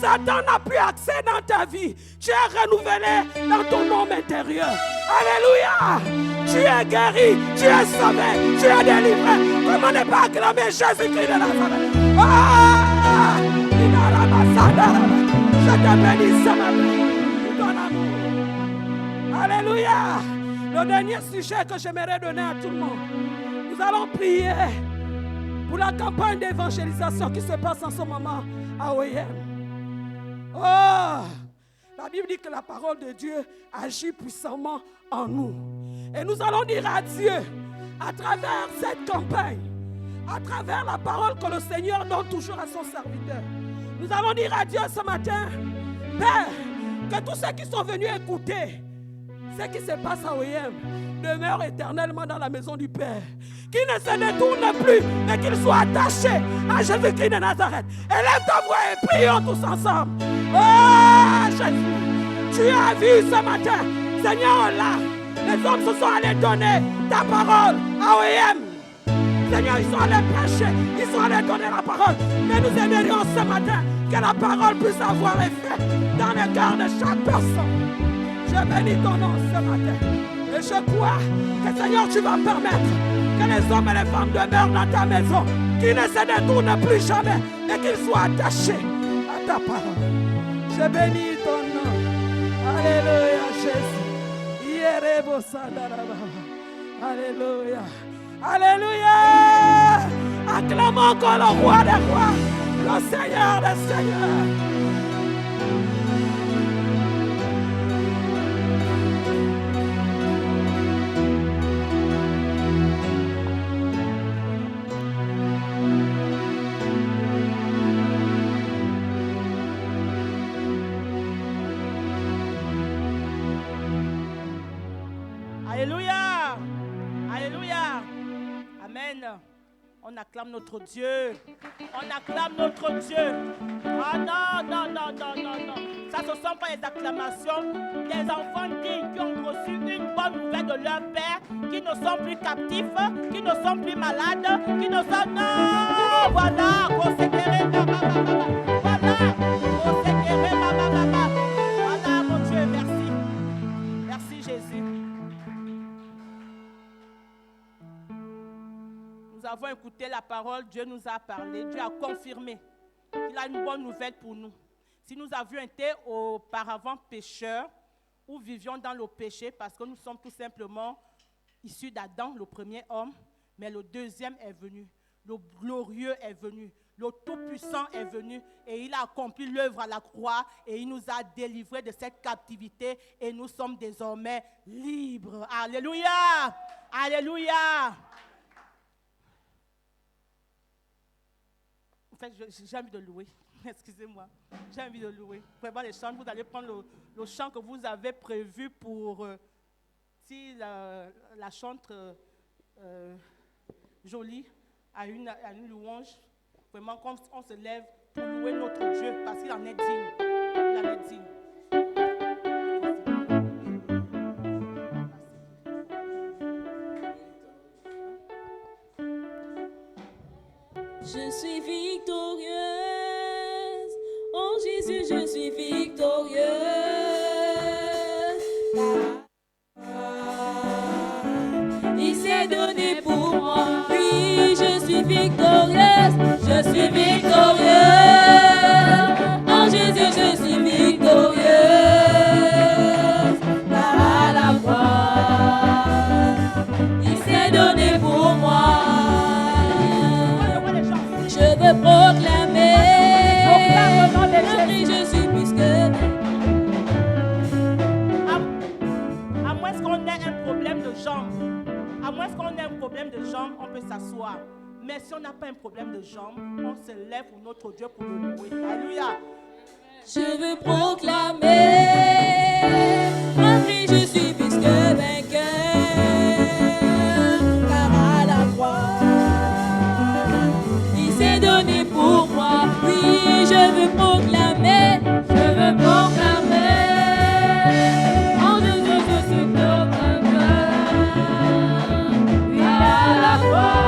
Satan n'a plus accès dans ta vie. Tu es renouvelé dans ton homme intérieur. Alléluia. Tu es guéri, tu es sauvé, tu es délivré. Comment ne pas acclamer Jésus-Christ de Nazareth? Ah! Je te bénis ce matin pour ton amour. Alléluia. Le dernier sujet que j'aimerais donner à tout le monde. Nous allons prier pour la campagne d'évangélisation qui se passe en ce moment à OIM. Oh! La Bible dit que la parole de Dieu agit puissamment en nous. Et nous allons dire à Dieu, à travers cette campagne, à travers la parole que le Seigneur donne toujours à son serviteur, nous allons dire à Dieu ce matin, Père, que tous ceux qui sont venus écouter ce qui se passe à OIM demeurent éternellement dans la maison du Père. Qu'ils ne se détournent plus, mais qu'ils soient attachés à Jésus-Christ de Nazareth. Élève ta voix et prions tous ensemble. Oh Jésus, tu as vu ce matin, Seigneur, là, les hommes se sont allés donner ta parole à OIM. Seigneur, ils sont allés prêcher, ils sont allés donner la parole. Mais nous aimerions ce matin que la parole puisse avoir effet dans le cœur de chaque personne. Je bénis ton nom ce matin. Et je crois que Seigneur, tu vas permettre que les hommes et les femmes demeurent dans ta maison, qu'ils ne se détournent plus jamais, mais qu'ils soient attachés à ta parole. Je bénis ton nom. Alléluia, Jésus. Alléluia. Alléluia. Acclamons encore le roi des rois, le Seigneur des seigneurs. Alléluia. Alléluia. Amen. On acclame notre Dieu. On acclame notre Dieu. Ah non, non, non, non, non, non. Ça, ce ne sont pas les acclamations des enfants dignes qui ont reçu une bonne nouvelle de leur Père, qui ne sont plus captifs, qui ne sont plus malades, qui ne sont... Non, voilà, conséquéré, voilà, conséquéré, voilà, mon Dieu, merci. Merci, Jésus. Nous avons écouté la parole, Dieu nous a parlé, Dieu a confirmé qu'il a une bonne nouvelle pour nous. Si nous avions été auparavant pécheurs ou vivions dans le péché, parce que nous sommes tout simplement issus d'Adam, le premier homme, mais le deuxième est venu, le glorieux est venu, le Tout-Puissant est venu et il a accompli l'œuvre à la croix et il nous a délivrés de cette captivité et nous sommes désormais libres. Alléluia! Alléluia! En fait, j'ai envie de louer. Excusez-moi. J'ai envie de louer. Vraiment, les chants, vous allez prendre le chant que vous avez prévu pour si la chante jolie à une louange. Vraiment, quand on se lève pour louer notre Dieu, parce qu'il en est digne. Il en est digne. Je suis victorieuse. En Jésus, je suis victorieuse. Il s'est donné pour moi. Oui, je suis victorieuse. Je suis victorieuse. En Jésus, je suis victorieuse. À la croix, il s'est donné pour moi. Je veux proclamer. Je suis plus que. À moins qu'on ait un problème de jambes, à moins qu'on ait un problème de jambes, on peut s'asseoir. Mais si on n'a pas un problème de jambes, on se lève pour notre Dieu pour le louer. Alléluia. Je veux proclamer. En Christ, je suis plus que vainqueur. Car à la croix, il s'est donné pour moi. Oui, je veux proclamer. Je veux proclamer. En Jésus, je suis que vainqueur. Oui, à la croix,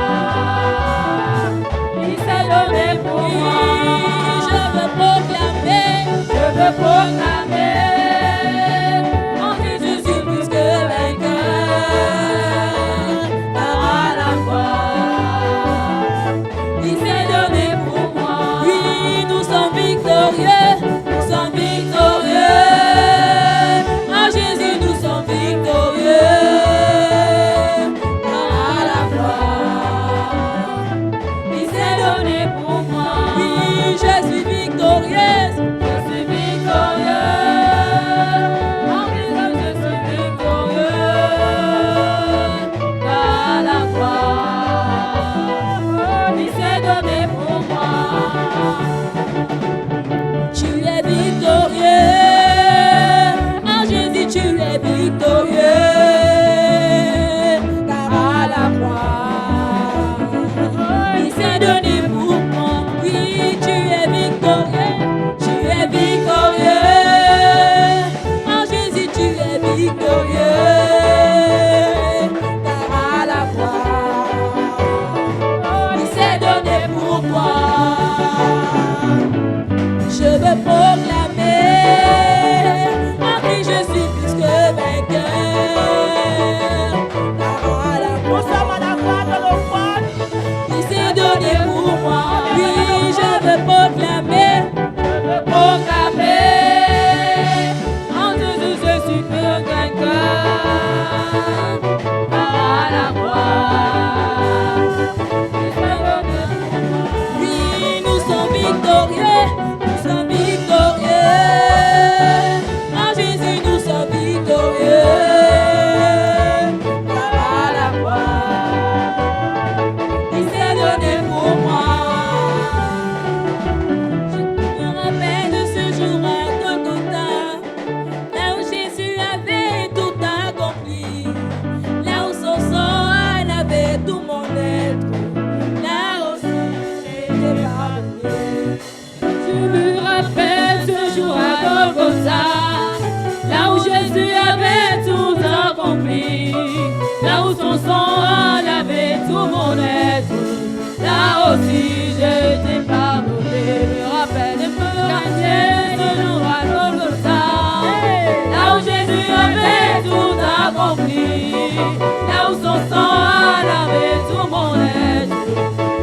il s'est donné pour moi. Oui, je veux proclamer. Je veux proclamer. En Jésus, je suis plus que vainqueur. Car à la croix, il s'est donné pour moi. Oui, nous sommes victorieux. Nous sommes victorieux. En Jésus, nous sommes victorieux. Car à la croix, il s'est donné pour moi. Oui, je suis victorieuse. Je suis victorieuse. En Jésus, je suis victorieux. Car à la croix, il s'est donné pour moi. Tu es victorieux. En Jésus, tu es victorieux. Car à la croix, il s'est donné pour moi. Oui, tu es victorieux. Tu es victorieux. En Jésus, tu es victorieux. Car à la croix, il s'est donné pour toi. Je veux proclamer. En Christ, je suis plus que vainqueur. Car à la Nous sommes à la croix de l'offrande. il s'est donné pour moi. Oui, je veux proclamer. Je veux proclamer. En Jésus, je suis plus vainqueur. Car à la croix, il s'est donné pour moi. Oui, nous sommes victorieux. Nous sommes victorieux. En Jésus, nous sommes victorieux. Car à la croix, il s'est donné pour moi. Je me rappelle de ce jour à Golgotha, là où Jésus avait tout accompli, là où son sang en avait tout mon être, là aussi j'ai été pardonné. Je me rappelle ce jour à Golgotha, là où Jésus avait tout accompli, là où son sang en avait tout mon être, là aussi j'ai été pardonné. Je me rappelle ce jour à Golgotha, là où Jésus avait tout accompli, là où son sang en avait tout mon être,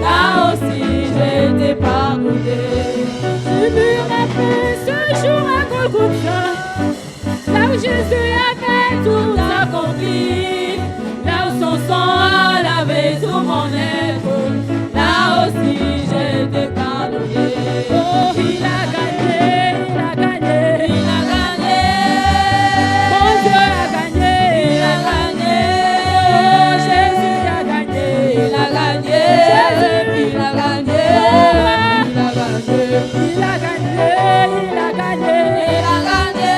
là aussi j'ai été pardonné. Je me rappelle ce accompli. Là où son sang a lavé tout mon être, là aussi j'ai été pardonné. Oh, il a gagné, il a gagné, il a gagné. Mon Dieu a gagné, il a gagné. Oh, Jésus a gagné, il a gagné. Jésus, il a gagné, il a gagné, il a gagné, il a gagné, il a gagné.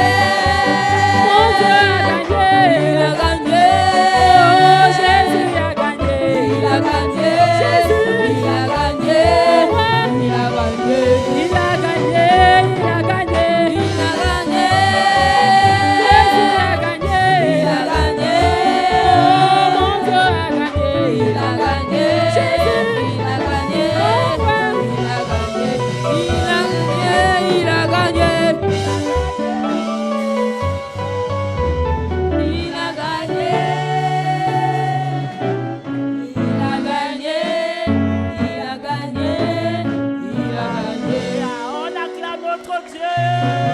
Mon Dieu a gagné, il a gagné. Oh, Jésus a gagné, il a gagné. Jésus, il a gagné, il a gagné, il a gagné, il a gagné, il a gagné. Jésus a gagné, il a gagné. Oh, mon Dieu a gagné, il a gagné. Jésus, il a gagné, il a gagné, il a gagné, il a gagné. Il a gagné, il a gagné, il a gagné, il a gagné. On acclame notre Dieu.